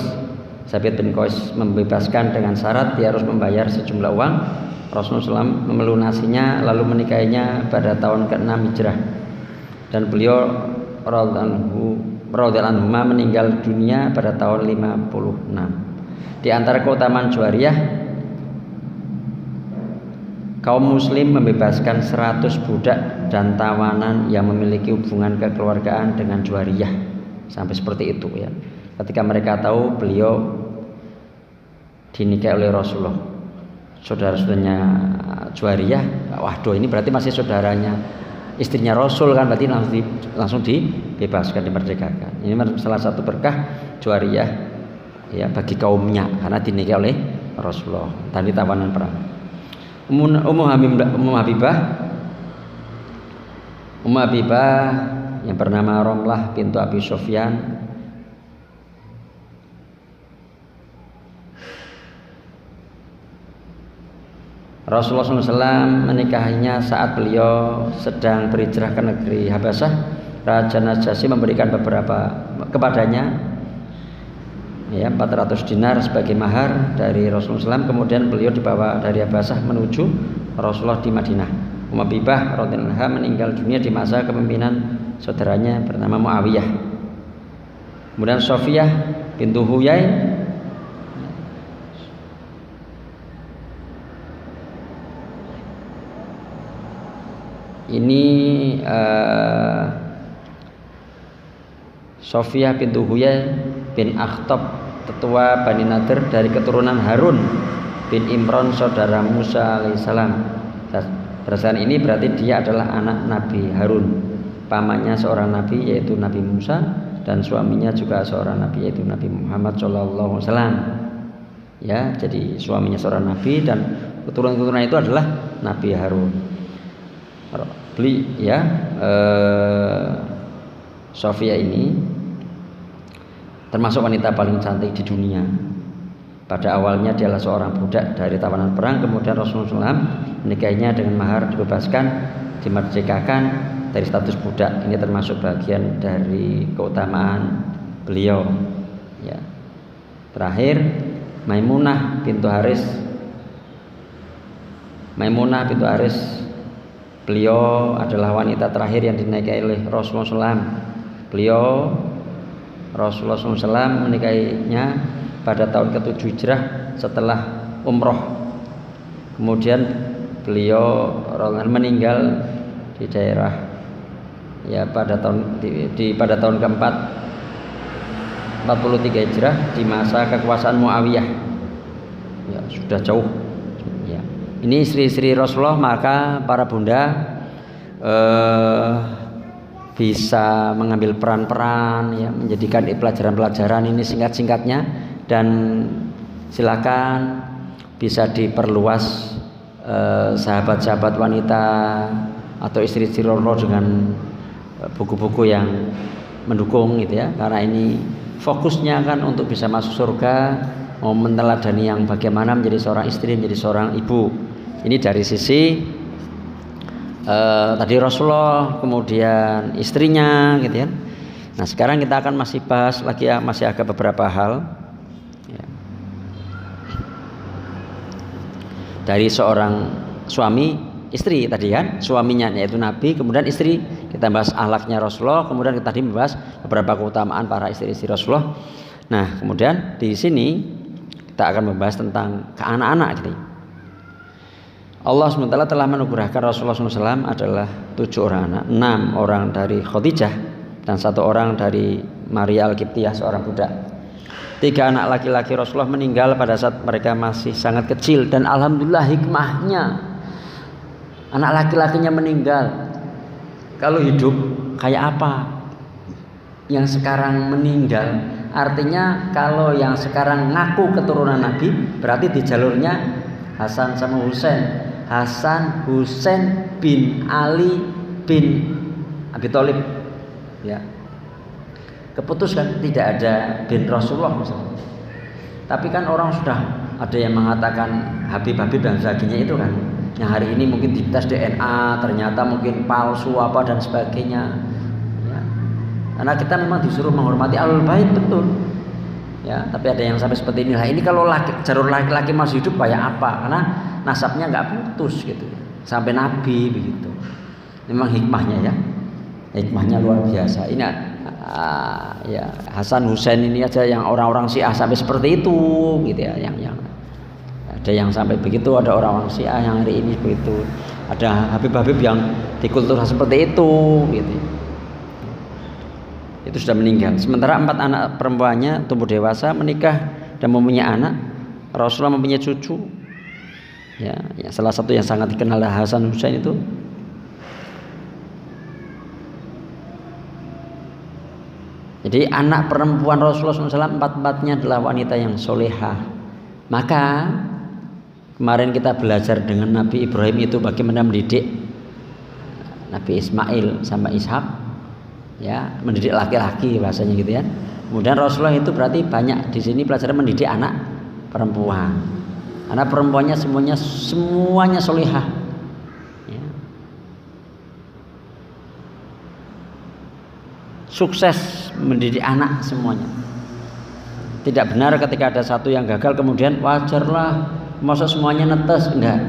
Sabit bin Qais membebaskan dengan syarat dia harus membayar sejumlah uang. Rasulullah SAW melunasinya lalu menikahinya pada tahun ke-6 Hijrah. Dan beliau radhiyallahu anhu meninggal dunia pada tahun 56. Di antara keutamaan Juwariyah, kaum muslim membebaskan 100 budak dan tawanan yang memiliki hubungan kekeluargaan dengan Juwariyah. Sampai seperti itu ya. Ketika mereka tahu beliau dinikahi oleh Rasulullah, saudara-saudaranya Juwariyah, waduh ini berarti masih saudaranya istrinya Rasul kan, berarti langsung dibebaskan, dimerdekakan. Ini salah satu berkah Juwariyah ya bagi kaumnya karena dinikahi oleh Rasulullah dan tawanan perang. Ummu Habibah yang bernama Romlah bintu Abi Sufyan Rasulullah SAW menikahinya saat beliau sedang berhijrah ke negeri Habasyah. Raja Najasyi memberikan beberapa kepadanya ya 400 dinar sebagai mahar dari Rasulullah SAW. Kemudian beliau dibawa dari Habasyah menuju Rasulullah di Madinah. Ummu Habibah radhiyallahu anha meninggal dunia di masa kepemimpinan saudaranya bernama Muawiyah. Kemudian Sofiyah bintu Huyai ini Sofiyah bintu Huyai bin Akhtab tetua Bani Nadir dari keturunan Harun bin Imran saudara Musa alaihissalam. Berdasarkan ini berarti dia adalah anak Nabi Harun, pamannya seorang nabi yaitu Nabi Musa dan suaminya juga seorang nabi yaitu Nabi Muhammad sallallahu alaihi wasallam. Ya, jadi suaminya seorang nabi dan keturunan itu adalah Nabi Harun. Sofia ini termasuk wanita paling cantik di dunia. Pada awalnya dia adalah seorang budak dari tawanan perang, kemudian Rasulullah SAW menikahinya dengan mahar, dibebaskan, dimerdekakan dari status budak. Ini termasuk bagian dari keutamaan beliau. Ya. Terakhir Maimunah bintu Haris. Beliau adalah wanita terakhir yang dinikahi oleh Rasulullah SAW. Rasulullah SAW menikahinya pada tahun ke-7 Hijrah setelah umroh. Kemudian beliau meninggal di daerah ya pada tahun ke-4 43 Hijrah di masa kekuasaan Muawiyah. Ya, sudah jauh. Ya. Ini istri-istri Rasulullah, maka para bunda bisa mengambil peran-peran ya, menjadikan pelajaran-pelajaran ini singkat-singkatnya, dan silakan bisa diperluas sahabat-sahabat wanita atau istri-istri Rasulullah dengan buku-buku yang mendukung gitu ya, karena ini fokusnya kan untuk bisa masuk surga, mau meneladani yang bagaimana menjadi seorang istri, menjadi seorang ibu. Ini dari sisi tadi Rasulullah, kemudian istrinya gitu ya. Nah sekarang kita akan masih bahas lagi ya, masih agak beberapa hal ya. Dari seorang suami istri tadi kan, suaminya yaitu Nabi, kemudian istri kita bahas akhlaknya Rasulullah, kemudian kita tadi membahas beberapa keutamaan para istri-istri Rasulullah. Nah kemudian di sini kita akan membahas tentang ke anak-anak gitu. Allah SWT telah menugerahkan Rasulullah SAW adalah 7 orang anak, 6 orang dari Khadijah dan 1 orang dari Maria Al-Qibtiyah, seorang budak. 3 anak laki-laki Rasulullah meninggal pada saat mereka masih sangat kecil, dan alhamdulillah hikmahnya anak laki-lakinya meninggal. Kalau hidup kayak apa yang sekarang meninggal? Artinya kalau yang sekarang ngaku keturunan Nabi berarti di jalurnya Hasan sama Husain. Hasan Husain bin Ali bin Abi Thalib ya. Keputuskan tidak ada bin Rasulullah misalnya. Tapi kan orang sudah ada yang mengatakan Habib-Habib dan sebagainya itu kan, yang hari ini mungkin dites DNA ternyata mungkin palsu apa dan sebagainya ya. Karena kita memang disuruh menghormati Ahlul Bait, betul Ya, tapi ada yang sampai seperti ini. Nah, ini kalau jalur laki-laki masih hidup kayak apa? Karena nasabnya nggak putus gitu. Sampai nabi begitu. Memang hikmahnya ya. Hikmahnya luar biasa. Ini ya Hasan Husain ini aja yang orang-orang Syiah sampai seperti itu gitu ya. Yang ada yang sampai begitu, ada orang-orang Syiah yang hari ini begitu. Ada Habib-habib yang dikulturkan seperti itu gitu. Itu sudah meninggal. Sementara 4 anak perempuannya tumbuh dewasa, menikah dan mempunyai anak. Rasulullah mempunyai cucu. Ya, salah satu yang sangat dikenal Hasan Husain itu. Jadi anak perempuan Rasulullah SAW 4-4-nya adalah wanita yang solehah. Maka kemarin kita belajar dengan Nabi Ibrahim itu bagaimana mendidik Nabi Ismail sama Ishak. Ya, mendidik laki-laki bahasanya gitu ya. Kemudian Rasulullah itu berarti banyak di sini pelajaran mendidik anak perempuan. Anak perempuannya semuanya solihah. Ya. Sukses mendidik anak semuanya. Tidak benar ketika ada satu yang gagal kemudian wajarlah masa semuanya netes, enggak.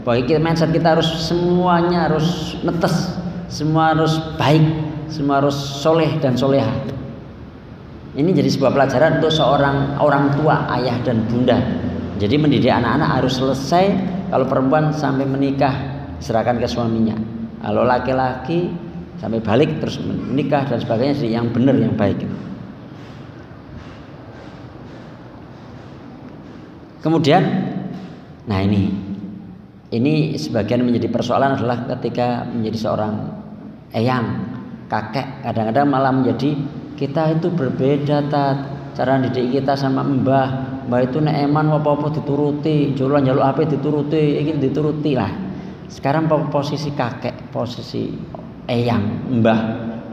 Bagi mindset kita harus semuanya harus netes, semua harus baik. Semua harus soleh dan soleha. Ini jadi sebuah pelajaran untuk seorang orang tua, ayah dan bunda. Jadi mendidik anak-anak harus selesai. Kalau perempuan sampai menikah serahkan ke suaminya. Kalau laki-laki sampai balik terus menikah dan sebagainya, jadi yang benar yang baik. Kemudian, nah ini sebagian menjadi persoalan adalah ketika menjadi seorang eyang, kakek, kadang-kadang malah menjadi kita itu berbeda cara didik kita sama mbah itu nek eman apa-apa dituruti, jualan jaluk apa dituruti, ini dituruti lah. Sekarang posisi kakek, posisi eyang, mbah,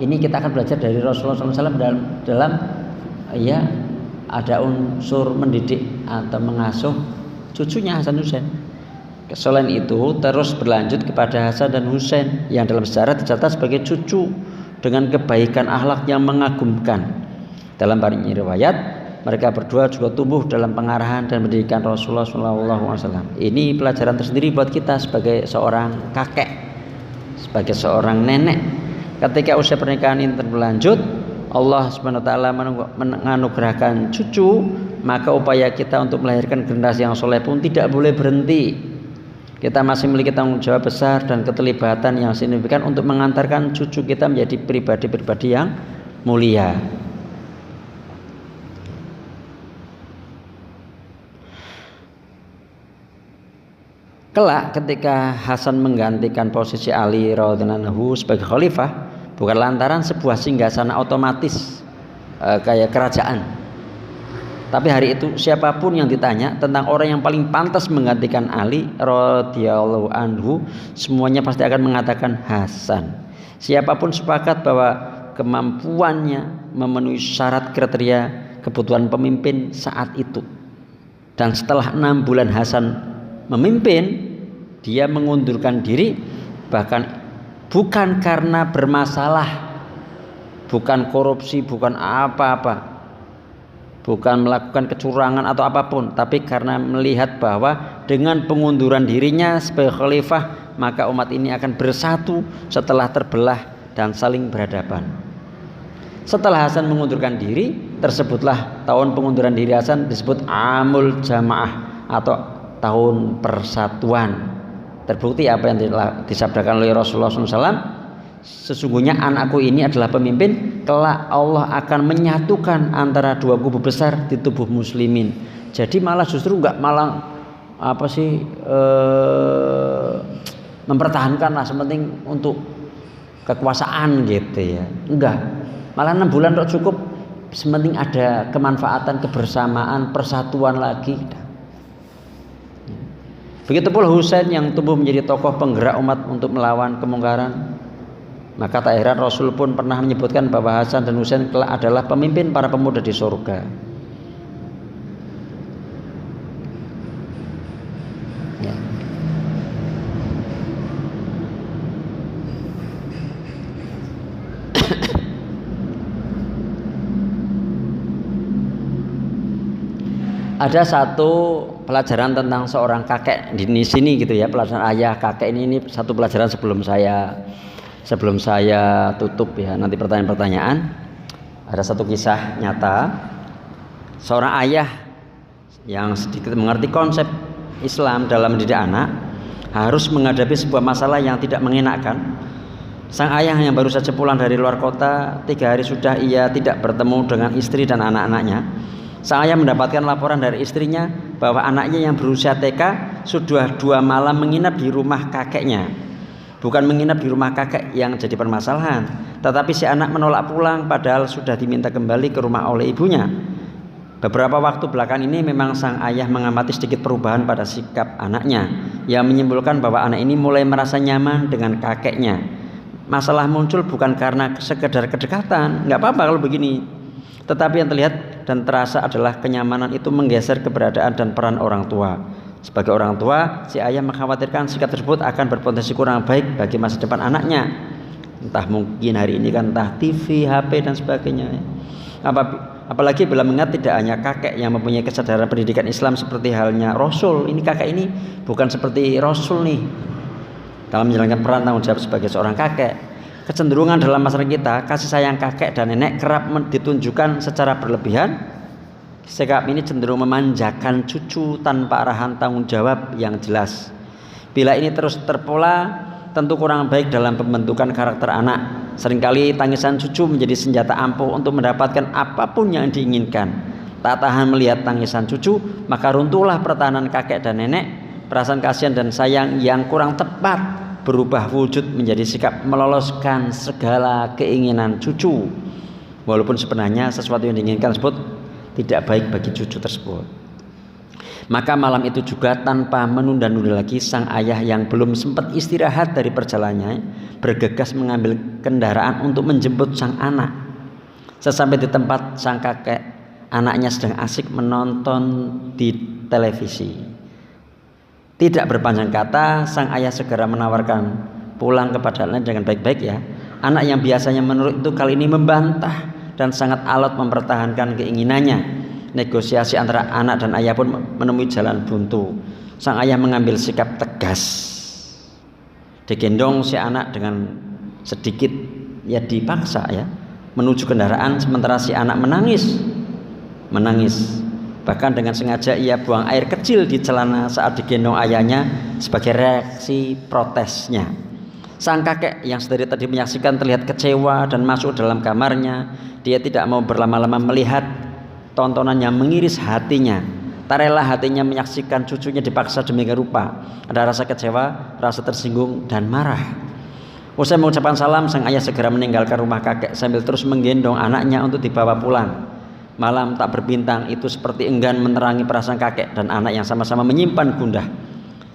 ini kita akan belajar dari Rasulullah SAW dalam ya ada unsur mendidik atau mengasuh cucunya Hasan Husain. Selain itu terus berlanjut kepada Hasan dan Husain yang dalam sejarah dicatat sebagai cucu dengan kebaikan akhlak yang mengagumkan. Dalam banyak riwayat mereka berdua juga tumbuh dalam pengarahan dan pendidikan Rasulullah SAW. Ini pelajaran tersendiri buat kita sebagai seorang kakek, sebagai seorang nenek. Ketika usia pernikahan ini berlanjut, Allah SWT menganugerahkan cucu, maka upaya kita untuk melahirkan generasi yang soleh pun tidak boleh berhenti. Kita masih memiliki tanggung jawab besar dan keterlibatan yang signifikan untuk mengantarkan cucu kita menjadi pribadi-pribadi yang mulia. Kelak ketika Hasan menggantikan posisi Ali radhiyallahu anhu sebagai khalifah, bukan lantaran sebuah singgasana otomatis kayak kerajaan. Tapi hari itu siapapun yang ditanya tentang orang yang paling pantas menggantikan Ali radhiyallahu anhu, semuanya pasti akan mengatakan Hasan. Siapapun sepakat bahwa kemampuannya memenuhi syarat kriteria kebutuhan pemimpin saat itu. Dan setelah 6 bulan Hasan memimpin, dia mengundurkan diri, bahkan bukan karena bermasalah, bukan korupsi, bukan apa-apa, bukan melakukan kecurangan atau apapun, tapi karena melihat bahwa dengan pengunduran dirinya sebagai khalifah, maka umat ini akan bersatu setelah terbelah dan saling berhadapan. Setelah Hasan mengundurkan diri, tersebutlah tahun pengunduran diri Hasan disebut Amul Jamaah atau tahun persatuan. Terbukti apa yang disabdakan oleh Rasulullah SAW, sesungguhnya anakku ini adalah pemimpin, kelak Allah akan menyatukan antara 2 kubu besar di tubuh muslimin. Jadi malah justru enggak malah mempertahankan lah, sepenting untuk kekuasaan gitu ya. Enggak, malah 6 bulan kok cukup, sepenting ada kemanfaatan, kebersamaan, persatuan lagi. Begitu pula Husain yang tumbuh menjadi tokoh penggerak umat untuk melawan kemungkaran. Maka tak heran Rasul pun pernah menyebutkan bahwa Hasan dan Husain kelak adalah pemimpin para pemuda di surga. Ya. Ada satu pelajaran tentang seorang kakek di sini gitu ya, pelajaran ayah kakek ini satu pelajaran sebelum saya tutup ya nanti pertanyaan-pertanyaan. Ada satu kisah nyata seorang ayah yang sedikit mengerti konsep Islam dalam mendidik anak harus menghadapi sebuah masalah yang tidak mengenakan. Sang ayah yang baru saja pulang dari luar kota, 3 hari sudah ia tidak bertemu dengan istri dan anak-anaknya. Sang ayah mendapatkan laporan dari istrinya bahwa anaknya yang berusia TK sudah 2 malam menginap di rumah kakeknya. Bukan menginap di rumah kakek yang jadi permasalahan, tetapi si anak menolak pulang padahal sudah diminta kembali ke rumah oleh ibunya. Beberapa waktu belakangan ini memang sang ayah mengamati sedikit perubahan pada sikap anaknya yang menyimpulkan bahwa anak ini mulai merasa nyaman dengan kakeknya. Masalah muncul bukan karena sekedar kedekatan, nggak apa-apa kalau begini, tetapi yang terlihat dan terasa adalah kenyamanan itu menggeser keberadaan dan peran orang tua. Sebagai orang tua, si ayah mengkhawatirkan sikap tersebut akan berpotensi kurang baik bagi masa depan anaknya. Entah mungkin hari ini kan entah TV, HP dan sebagainya. Apalagi bila mengingat tidak hanya kakek yang mempunyai kesadaran pendidikan Islam seperti halnya Rasul. Ini kakek ini bukan seperti Rasul nih dalam menjalankan peran tanggung jawab sebagai seorang kakek. Kecenderungan dalam masyarakat kita, kasih sayang kakek dan nenek kerap ditunjukkan secara berlebihan. Sikap ini cenderung memanjakan cucu tanpa arahan tanggung jawab yang jelas. Bila ini terus terpola, tentu kurang baik dalam pembentukan karakter anak. Seringkali tangisan cucu menjadi senjata ampuh untuk mendapatkan apapun yang diinginkan. Tak tahan melihat tangisan cucu, maka runtuhlah pertahanan kakek dan nenek. Perasaan kasihan dan sayang yang kurang tepat berubah wujud menjadi sikap meloloskan segala keinginan cucu, walaupun sebenarnya sesuatu yang diinginkan tersebut tidak baik bagi cucu tersebut. Maka malam itu juga tanpa menunda-nunda lagi, sang ayah yang belum sempat istirahat dari perjalanannya bergegas mengambil kendaraan untuk menjemput sang anak. Sesampai di tempat, sang kakek anaknya sedang asik menonton di televisi. Tidak berpanjang kata, sang ayah segera menawarkan pulang kepada anaknya dengan baik-baik ya. Anak yang biasanya menurut itu kali ini membantah dan sangat alot mempertahankan keinginannya. Negosiasi antara anak dan ayah pun menemui jalan buntu. Sang ayah mengambil sikap tegas. Digendong si anak dengan sedikit ya dipaksa ya menuju kendaraan, sementara si anak menangis. Bahkan dengan sengaja ia buang air kecil di celana saat digendong ayahnya sebagai reaksi protesnya. Sang kakek yang sedari tadi menyaksikan terlihat kecewa dan masuk dalam kamarnya. Dia tidak mau berlama-lama melihat tontonan yang mengiris hatinya. Tak rela hatinya menyaksikan cucunya dipaksa demikian rupa. Ada rasa kecewa, rasa tersinggung dan marah. Usai mengucapkan salam, sang ayah segera meninggalkan rumah kakek sambil terus menggendong anaknya untuk dibawa pulang. Malam tak berbintang itu seperti enggan menerangi perasaan kakek dan anak yang sama-sama menyimpan gundah.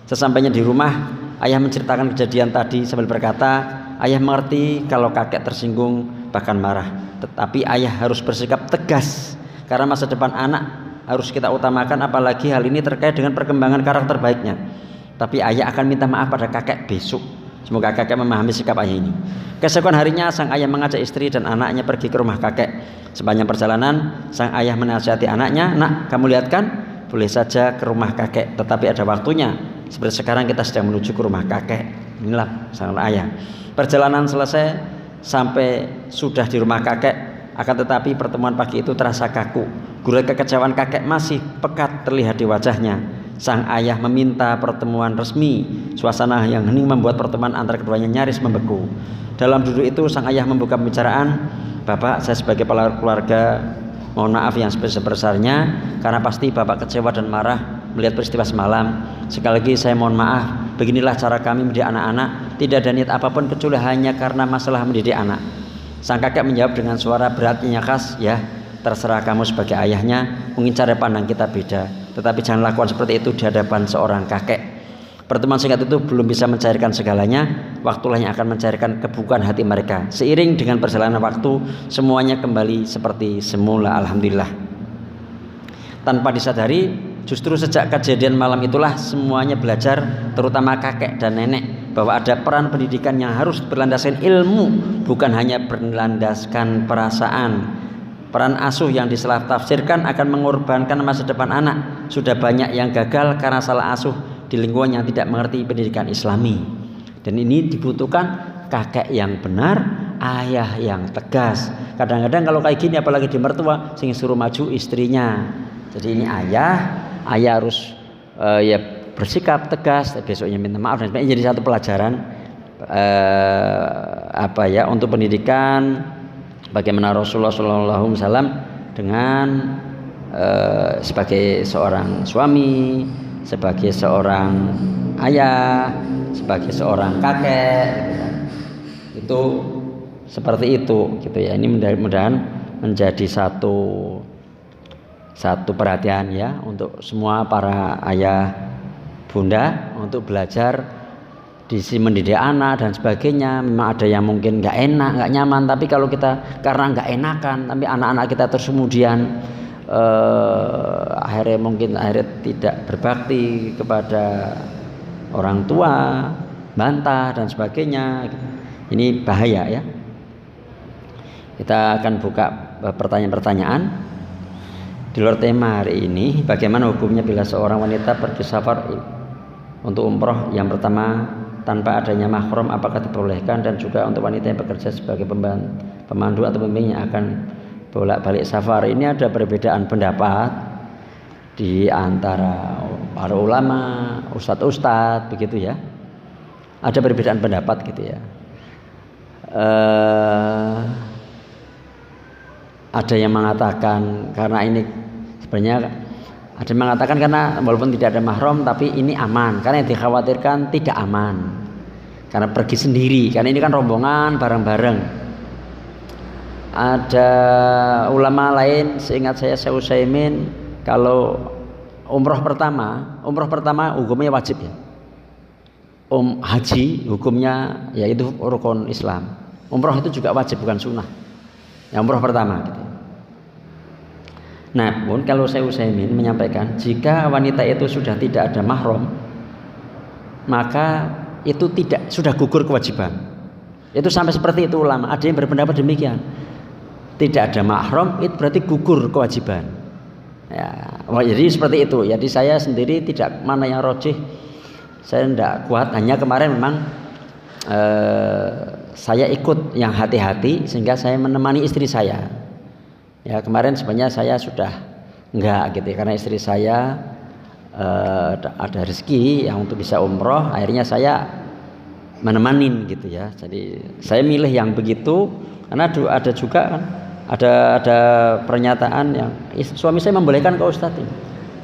Sesampainya di rumah, ayah menceritakan kejadian tadi sambil berkata, ayah mengerti kalau kakek tersinggung bahkan marah, tetapi ayah harus bersikap tegas karena masa depan anak harus kita utamakan, apalagi hal ini terkait dengan perkembangan karakter baiknya. Tapi ayah akan minta maaf pada kakek besok. Semoga kakek memahami sikap ayah ini. Keesokan harinya sang ayah mengajak istri dan anaknya pergi ke rumah kakek. Sepanjang perjalanan sang ayah menasihati anaknya, nak kamu lihat kan, boleh saja ke rumah kakek, tetapi ada waktunya. Seperti sekarang kita sedang menuju ke rumah kakek. Inilah sang ayah. Perjalanan selesai sampai sudah di rumah kakek, akan tetapi pertemuan pagi itu terasa kaku. Gurau kekecewaan kakek masih pekat terlihat di wajahnya. Sang ayah meminta pertemuan resmi. Suasana yang hening membuat pertemuan antara keduanya nyaris membeku. Dalam duduk itu sang ayah membuka pembicaraan, Bapak, saya sebagai kepala keluarga mohon maaf yang sebesar-besarnya karena pasti Bapak kecewa dan marah melihat peristiwa semalam. Sekali lagi saya mohon maaf. Beginilah cara kami mendidik anak-anak, tidak ada niat apapun kecuali hanya karena masalah mendidik anak. Sang kakek menjawab dengan suara beratnya khas, ya terserah kamu sebagai ayahnya, mungkin cara pandang kita beda, tetapi jangan lakukan seperti itu di hadapan seorang kakek. Pertemuan singkat itu belum bisa mencairkan segalanya. Waktulah yang akan mencairkan kebukaan hati mereka. Seiring dengan perjalanan waktu, semuanya kembali seperti semula, alhamdulillah. Tanpa disadari, justru sejak kejadian malam itulah semuanya belajar, terutama kakek dan nenek, bahwa ada peran pendidikan yang harus berlandaskan ilmu, bukan hanya berlandaskan perasaan. Peran asuh yang disalah tafsirkan akan mengorbankan masa depan anak. sudah banyak yang gagal karena salah asuh di lingkungan yang tidak mengerti pendidikan Islami. Dan ini dibutuhkan kakek yang benar, ayah yang tegas. Kadang-kadang kalau kayak gini apalagi di mertua sing suruh maju istrinya. Jadi ini ayah harus ya bersikap tegas, besoknya minta maaf dan sebagainya. Jadi satu pelajaran untuk pendidikan bagaimana Rasulullah SAW dengan sebagai seorang suami, sebagai seorang ayah, sebagai seorang kakek, itu seperti itu gitu ya. Ini mudah-mudahan menjadi satu perhatian ya untuk semua para ayah bunda untuk belajar di sisi mendidik anak dan sebagainya. Memang ada yang mungkin nggak enak, nggak nyaman, tapi kalau kita karena nggak enakan, tapi anak-anak kita terus kemudian akhirnya tidak berbakti kepada orang tua, bantah dan sebagainya. Ini bahaya ya. Kita akan buka pertanyaan-pertanyaan di luar tema hari ini. Bagaimana hukumnya bila seorang wanita pergi safar untuk umroh yang pertama tanpa adanya mahram, apakah diperbolehkan? Dan juga untuk wanita yang bekerja sebagai pemandu atau pembimbing yang akan bolak-balik safar. Ini ada perbedaan pendapat di antara para ulama, ustadz begitu ya. Ada perbedaan pendapat gitu ya. Ada yang mengatakan karena ini sebenarnya ada yang mengatakan karena walaupun tidak ada mahram tapi ini aman, karena yang dikhawatirkan tidak aman karena pergi sendiri, karena ini kan rombongan bareng-bareng. Ada ulama lain, seingat saya Syekh Utsaimin, kalau umroh pertama hukumnya wajib ya. Haji hukumnya yaitu rukun Islam. Umroh itu juga wajib, bukan sunnah. Yang umroh pertama gitu. Nah, pun kalau Syekh Utsaimin menyampaikan jika wanita itu sudah tidak ada mahram, maka itu sudah gugur kewajiban. Itu sampai seperti itu ulama. Ada yang berpendapat demikian. Tidak ada mahram itu berarti gugur kewajiban. Ya, jadi seperti itu. Jadi saya sendiri tidak mana yang rojih. Saya tidak kuat. Hanya kemarin memang saya ikut yang hati-hati sehingga saya menemani istri saya. Ya kemarin sebenarnya saya sudah enggak gitu ya, karena istri saya ada rezeki yang untuk bisa umroh, akhirnya saya menemanin gitu ya. Jadi saya milih yang begitu karena ada juga kan ada pernyataan yang suami saya membolehkan ke Ustadz ini.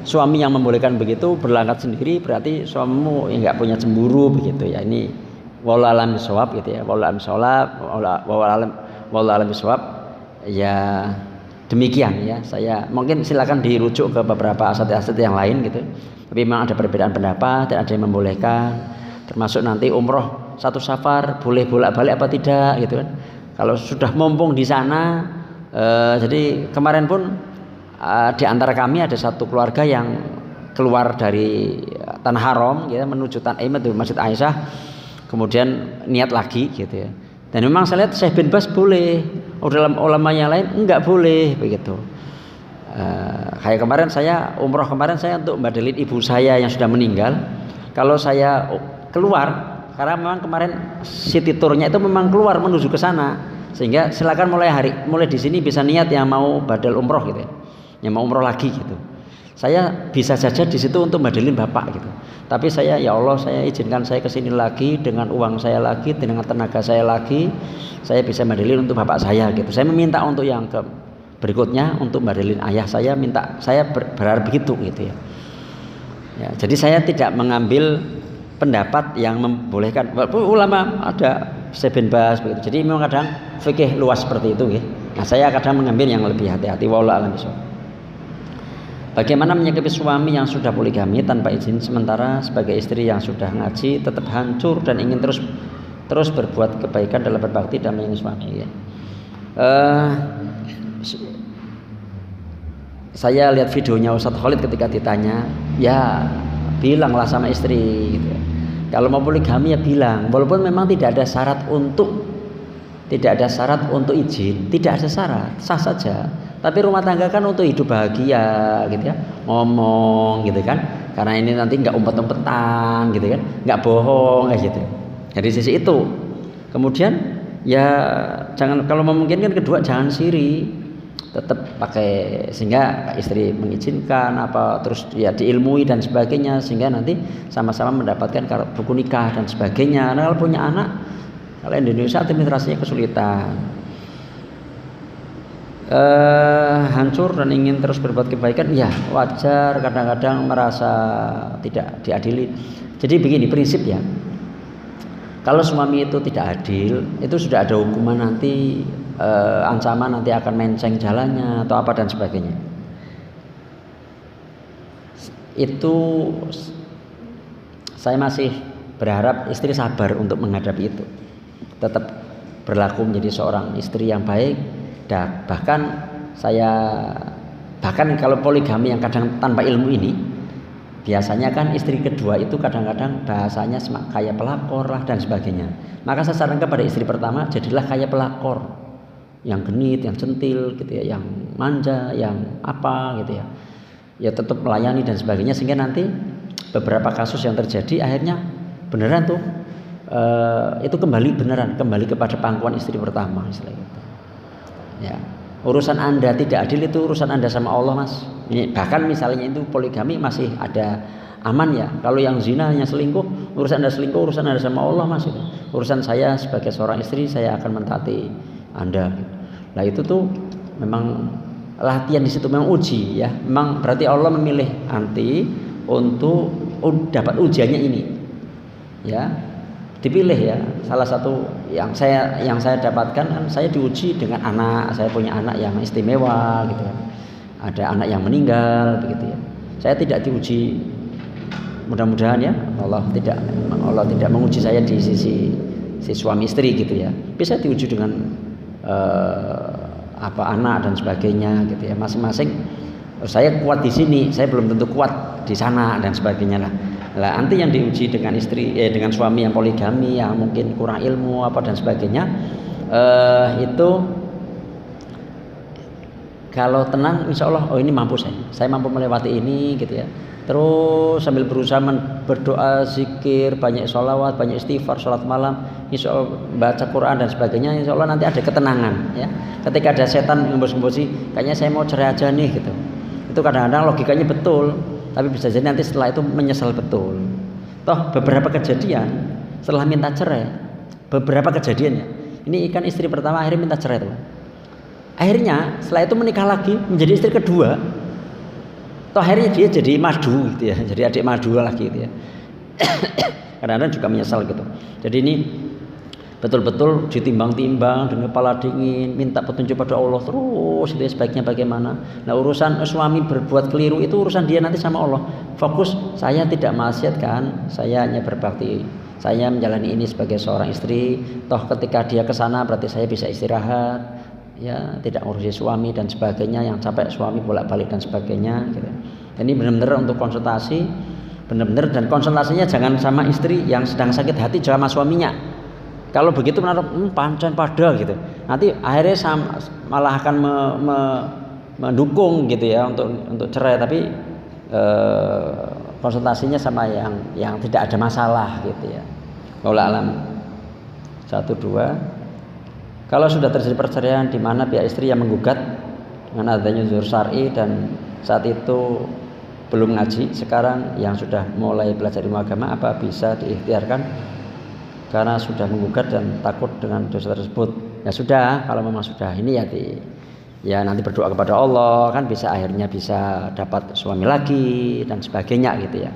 Suami yang membolehkan begitu berangkat sendiri berarti suamimu enggak punya cemburu begitu ya. Ini wallahu a'lam bishawab gitu ya. Wallahu a'lam bishawab ya. Demikian ya, saya mungkin silakan dirujuk ke beberapa asat-asat yang lain gitu. Tapi memang ada perbedaan pendapat dan ada yang membolehkan, termasuk nanti umroh satu safar boleh bolak-balik apa tidak gitu kan. Kalau sudah mumpung di sana, jadi kemarin pun di antara kami ada satu keluarga yang keluar dari Tanah Haram gitu, menuju Tan'im itu Masjid Aisyah, kemudian niat lagi gitu ya. Dan memang saya lihat Syekh bin Bas boleh, dalam ulama yang lain enggak boleh begitu. Kayak kemarin saya umroh saya untuk mbadalin ibu saya yang sudah meninggal. Kalau saya keluar, karena memang kemarin city tournya itu memang keluar menuju ke sana, sehingga silakan mulai di sini bisa niat yang mau badal umroh gitu ya, yang mau umroh lagi gitu. Saya bisa saja di situ untuk mbadalin bapak gitu. Tapi saya ya Allah, saya izinkan saya ke sini lagi dengan uang saya lagi, dengan tenaga saya lagi, saya bisa mbadalin untuk bapak saya gitu. Saya meminta untuk yang berikutnya untuk mbadalin ayah saya, minta saya berharap begitu gitu ya. Ya, jadi saya tidak mengambil pendapat yang membolehkan. Walaupun ulama ada Syekh bin Bas begitu. Jadi memang kadang fikih luas seperti itu ya. Nah, saya kadang mengambil yang lebih hati-hati. Wallahu a'lam bishawab. Bagaimana menyikapi suami yang sudah poligami tanpa izin, sementara sebagai istri yang sudah ngaji tetap hancur dan ingin terus berbuat kebaikan dalam berbakti dan menyayangi suami ya. Saya lihat videonya Ustadz Khalid ketika ditanya, ya bilanglah sama istri gitu. Kalau mau poligami ya bilang, walaupun memang tidak ada syarat untuk izin, tidak ada syarat, sah saja. Tapi rumah tangga kan untuk hidup bahagia gitu ya, ngomong gitu kan, karena ini nanti nggak umpet-umpetan gitu kan, nggak bohong kayak gitu. Dari sisi itu, kemudian ya jangan, kalau memungkinkan kedua jangan siri, tetap pakai sehingga istri mengizinkan apa, terus ya diilmui dan sebagainya, sehingga nanti sama-sama mendapatkan buku nikah dan sebagainya. Nah, kalau punya anak, kalau Indonesia administrasinya kesulitan, hancur dan ingin terus berbuat kebaikan, ya wajar kadang-kadang merasa tidak diadili. Jadi begini prinsip ya, kalau suami itu tidak adil, itu sudah ada hukuman nanti, ancaman nanti akan menceng jalannya atau apa dan sebagainya. Itu saya masih berharap istri sabar untuk menghadapi itu, tetap berlaku menjadi seorang istri yang baik. Dan bahkan kalau poligami yang kadang tanpa ilmu ini, biasanya kan istri kedua itu kadang-kadang bahasanya kayak pelakor lah dan sebagainya. Maka saya sarankan pada istri pertama, jadilah kayak pelakor, yang genit, yang centil gitu ya, yang manja, yang apa gitu ya, ya tetap melayani dan sebagainya, sehingga nanti beberapa kasus yang terjadi akhirnya beneran tuh, itu kembali kepada pangkuan istri pertama istilahnya. Ya, urusan Anda tidak adil itu urusan Anda sama Allah, Mas. Ini bahkan misalnya itu poligami masih ada aman ya. Kalau yang zina hanya selingkuh, urusan Anda selingkuh, urusan Anda sama Allah, Mas. Urusan saya sebagai seorang istri, saya akan mentaati Anda. Nah, itu tuh memang latihan di situ, memang uji ya. Memang berarti Allah memilih anti untuk dapat ujiannya ini. Ya. Dipilih ya, salah satu yang saya dapatkan kan, saya diuji dengan anak, saya punya anak yang istimewa gitu ya, ada anak yang meninggal begitu ya. Saya tidak diuji, mudah-mudahan ya Allah tidak menguji saya di sisi suami istri gitu ya. Bisa diuji dengan anak dan sebagainya gitu ya, masing-masing. Saya kuat di sini, saya belum tentu kuat di sana dan sebagainya lah. Lah nanti yang diuji dengan dengan suami yang poligami, yang mungkin kurang ilmu apa dan sebagainya, itu kalau tenang insya Allah, oh ini mampu saya mampu melewati ini gitu ya. Terus sambil berusaha berdoa, zikir, banyak sholawat, banyak istighfar, sholat malam, insya Allah baca Quran dan sebagainya, insya Allah nanti ada ketenangan ya. Ketika ada setan ngembos-ngembosi, kayaknya saya mau cerai aja nih gitu, itu kadang-kadang logikanya betul, tapi bisa jadi nanti setelah itu menyesal betul. Toh beberapa kejadian setelah minta cerai, beberapa kejadiannya, ini ikan istri pertama akhirnya minta cerai tuh. Akhirnya setelah itu menikah lagi menjadi istri kedua. Toh akhirnya dia jadi madu gitu ya, jadi adik madu lagi gitu ya. Kadang-kadang juga menyesal gitu. Jadi ini betul-betul ditimbang-timbang dengan kepala dingin, minta petunjuk pada Allah terus itu ya, sebaiknya bagaimana. Nah, urusan suami berbuat keliru itu urusan dia nanti sama Allah. Fokus, saya tidak maksiat kan, saya hanya berbakti, saya menjalani ini sebagai seorang istri. Toh ketika dia ke sana berarti saya bisa istirahat, ya tidak ngurusi suami dan sebagainya, yang capek suami bolak-balik dan sebagainya gitu. Ini benar-benar untuk konsultasi, benar-benar, dan konsultasinya jangan sama istri yang sedang sakit hati, jangan sama suaminya. Kalau begitu menaruh pancen pada gitu, nanti akhirnya malah akan mendukung gitu ya untuk cerai, tapi konsultasinya sama yang tidak ada masalah gitu ya. Wallahu alam. 1, 2. Kalau sudah terjadi perceraian di mana pihak istri yang menggugat dengan adanya uzur syar'i dan saat itu belum ngaji, sekarang yang sudah mulai belajar ilmu agama, apa bisa diikhtiarkan karena sudah menggugat dan takut dengan dosa tersebut? Ya sudah, kalau memang sudah ini ya nanti berdoa kepada Allah, kan bisa akhirnya bisa dapat suami lagi dan sebagainya gitu ya.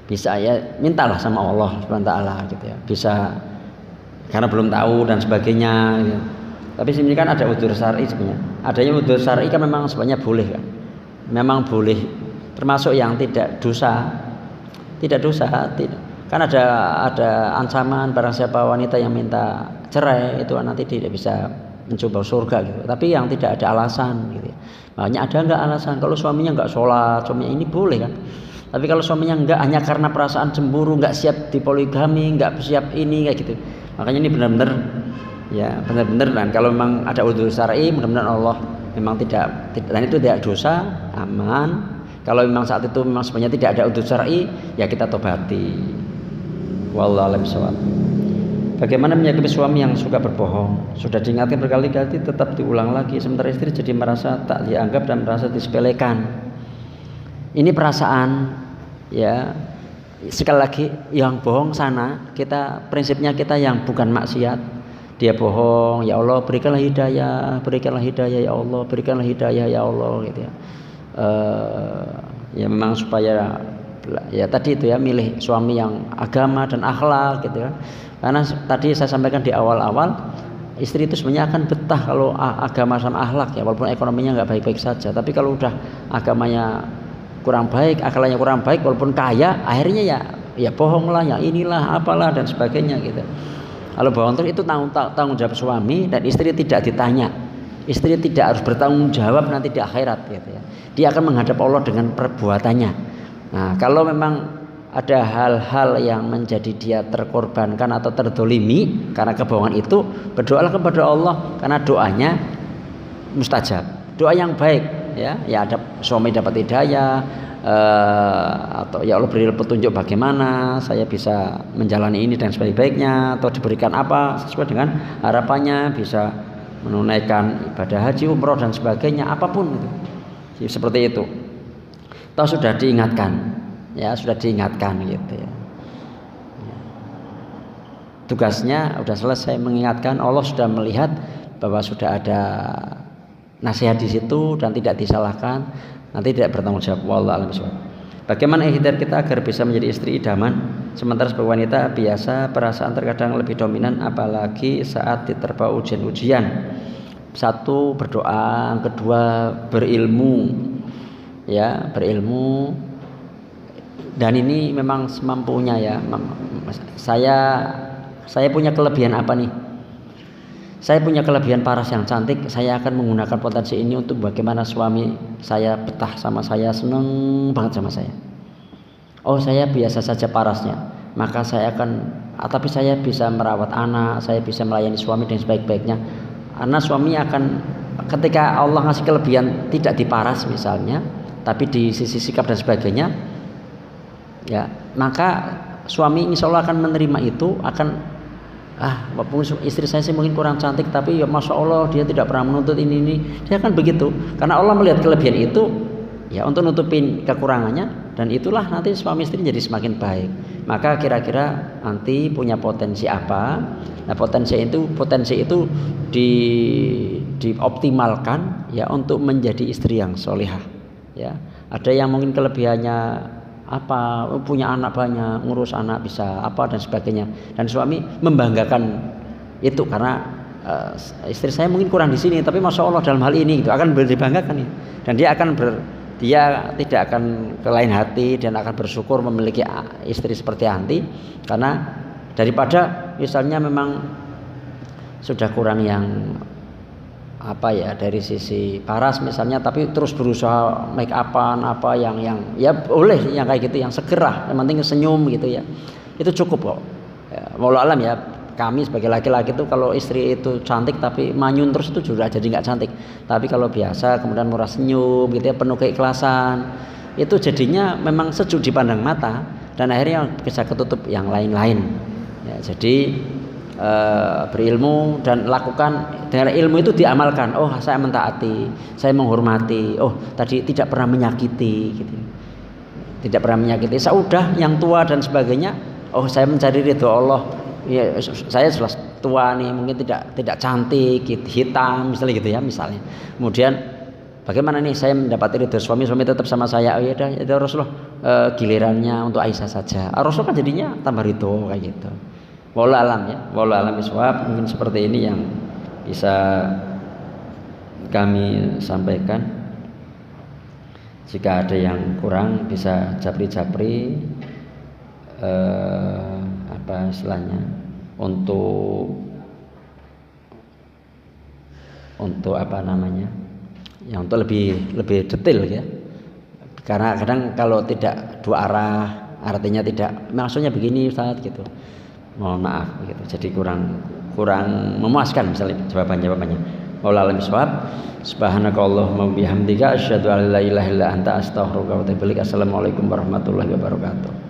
Bisa ya mintalah sama Allah Subhanahu wa taala gitu ya. Bisa, karena belum tahu dan sebagainya gitu. Tapi sebenarnya kan ada udzur syar'i sebenarnya. Adanya udzur syar'i kan memang sebenarnya boleh kan. Memang boleh, termasuk yang tidak dosa. Kan ada ancaman barang siapa wanita yang minta cerai itu nanti tidak bisa mencoba surga gitu. Tapi yang tidak ada alasan gitu. Makanya ada enggak alasan? Kalau suaminya enggak sholat, suaminya ini boleh kan. Tapi kalau suaminya enggak, hanya karena perasaan cemburu, enggak siap dipoligami, enggak siap ini kayak gitu. Makanya ini benar-benar dan kalau memang ada udzur syar'i, mudah-mudahan Allah memang tidak dan itu tidak dosa, aman. Kalau memang saat itu memang sebenarnya tidak ada udhur syar'i, ya kita tobati. Wallahu a'lam bishawab. Bagaimana menyikapi suami yang suka berbohong? Sudah diingatkan berkali-kali, tetap diulang lagi. Sementara istri jadi merasa tak dianggap dan merasa disepelekan. Ini perasaan, ya. Sekali lagi, yang bohong sana, prinsipnya kita yang bukan maksiat. Dia bohong, ya Allah berikanlah hidayah ya Allah, berikanlah hidayah ya Allah, gitu ya. Ya memang supaya ya tadi itu ya, milih suami yang agama dan akhlak, gitu ya. Karena tadi saya sampaikan di awal-awal, istri itu sebenarnya akan betah kalau agama sama akhlak ya, walaupun ekonominya nggak baik-baik saja. Tapi kalau udah agamanya kurang baik, akhlaknya kurang baik, walaupun kaya, akhirnya ya bohong lah, ya inilah apalah dan sebagainya gitu. Kalau bohong terus itu tanggung jawab suami, dan istri tidak ditanya. Istri tidak harus bertanggung jawab nanti di akhirat gitu ya. Dia akan menghadap Allah dengan perbuatannya. Nah, kalau memang ada hal-hal yang menjadi dia terkorbankan atau terdolimi karena kebohongan itu, berdoalah kepada Allah, karena doanya mustajab, doa yang baik ya ada suami dapat hidayah, atau ya Allah beri petunjuk bagaimana saya bisa menjalani ini dengan sebaik-baiknya, atau diberikan apa sesuai dengan harapannya, bisa menunaikan ibadah haji, umroh dan sebagainya, apapun itu seperti itu. Toh sudah diingatkan gitu ya. Tugasnya sudah selesai mengingatkan, Allah sudah melihat bahwa sudah ada nasihat di situ dan tidak disalahkan, nanti tidak bertanggung jawab. Wallahu a'lam bishawab. Bagaimana ikhtiar kita agar bisa menjadi istri idaman, sementara sebagai wanita biasa perasaan terkadang lebih dominan, apalagi saat diterpa ujian-ujian. Satu, berdoa. Kedua, berilmu ya, berilmu. Dan ini memang semampunya ya. Saya punya kelebihan apa nih? Saya punya kelebihan paras yang cantik. Saya akan menggunakan potensi ini untuk bagaimana suami saya betah sama saya, seneng banget sama saya. Oh, saya biasa saja parasnya, maka tapi saya bisa merawat anak, saya bisa melayani suami dengan sebaik-baiknya. Karena suami akan, ketika Allah ngasih kelebihan tidak diparas misalnya, tapi di sisi sikap dan sebagainya, ya maka suami insya Allah akan menerima itu, walaupun istri saya sih mungkin kurang cantik, tapi ya masya Allah dia tidak pernah menuntut ini, dia akan begitu, karena Allah melihat kelebihan itu ya untuk nutupin kekurangannya, dan itulah nanti suami istri jadi semakin baik. Maka kira-kira nanti punya potensi apa? Nah, potensi itu dioptimalkan ya untuk menjadi istri yang solihah ya. Ada yang mungkin kelebihannya apa, punya anak banyak, ngurus anak bisa apa dan sebagainya, dan suami membanggakan itu karena istri saya mungkin kurang di sini, tapi masya Allah dalam hal ini itu akan dibanggakan ya. Dan dia tidak akan ke lain hati dan akan bersyukur memiliki istri seperti Anti, karena daripada misalnya memang sudah kurang yang apa ya dari sisi paras misalnya, tapi terus berusaha make upan apa yang ya boleh yang kayak gitu, yang segera, yang penting senyum gitu ya, itu cukup kok ya. Wallahu alam ya, kami sebagai laki-laki itu kalau istri itu cantik tapi manyun terus itu juga jadi nggak cantik. Tapi kalau biasa kemudian murah senyum gitu ya, penuh keikhlasan, itu jadinya memang sejuk dipandang mata, dan akhirnya bisa ketutup yang lain-lain ya. Jadi berilmu dan lakukan dengan ilmu itu diamalkan. Oh, saya mentaati, saya menghormati. Oh, tadi tidak pernah menyakiti gitu. Tidak pernah menyakiti. Sudah yang tua dan sebagainya. Oh, saya mencari ridho Allah. Ya, saya jelas tua nih, mungkin tidak cantik, hitam misalnya gitu ya, misalnya. Kemudian bagaimana nih saya mendapati ridho suami tetap sama saya. Oh ya udah Rasulullah, gilirannya untuk Aisyah saja. Rasul kan jadinya tambah ridho kayak gitu. Wallahu alam ya, wallahu alam bishawab. Mungkin seperti ini yang bisa kami sampaikan. Jika ada yang kurang bisa japri-japri apa istilahnya untuk apa namanya, yang untuk lebih detail ya. Karena kadang kalau tidak dua arah, artinya tidak, maksudnya begini Ustaz gitu, mohon maaf gitu, jadi kurang memuaskan misalnya jawabannya. Wallahu a'lam bishawab. Subhanakallahumma bihamdika asyhadu an la ilaha illa anta astaghfiruka wa atubu ilaik. Assalamualaikum warahmatullahi wabarakatuh.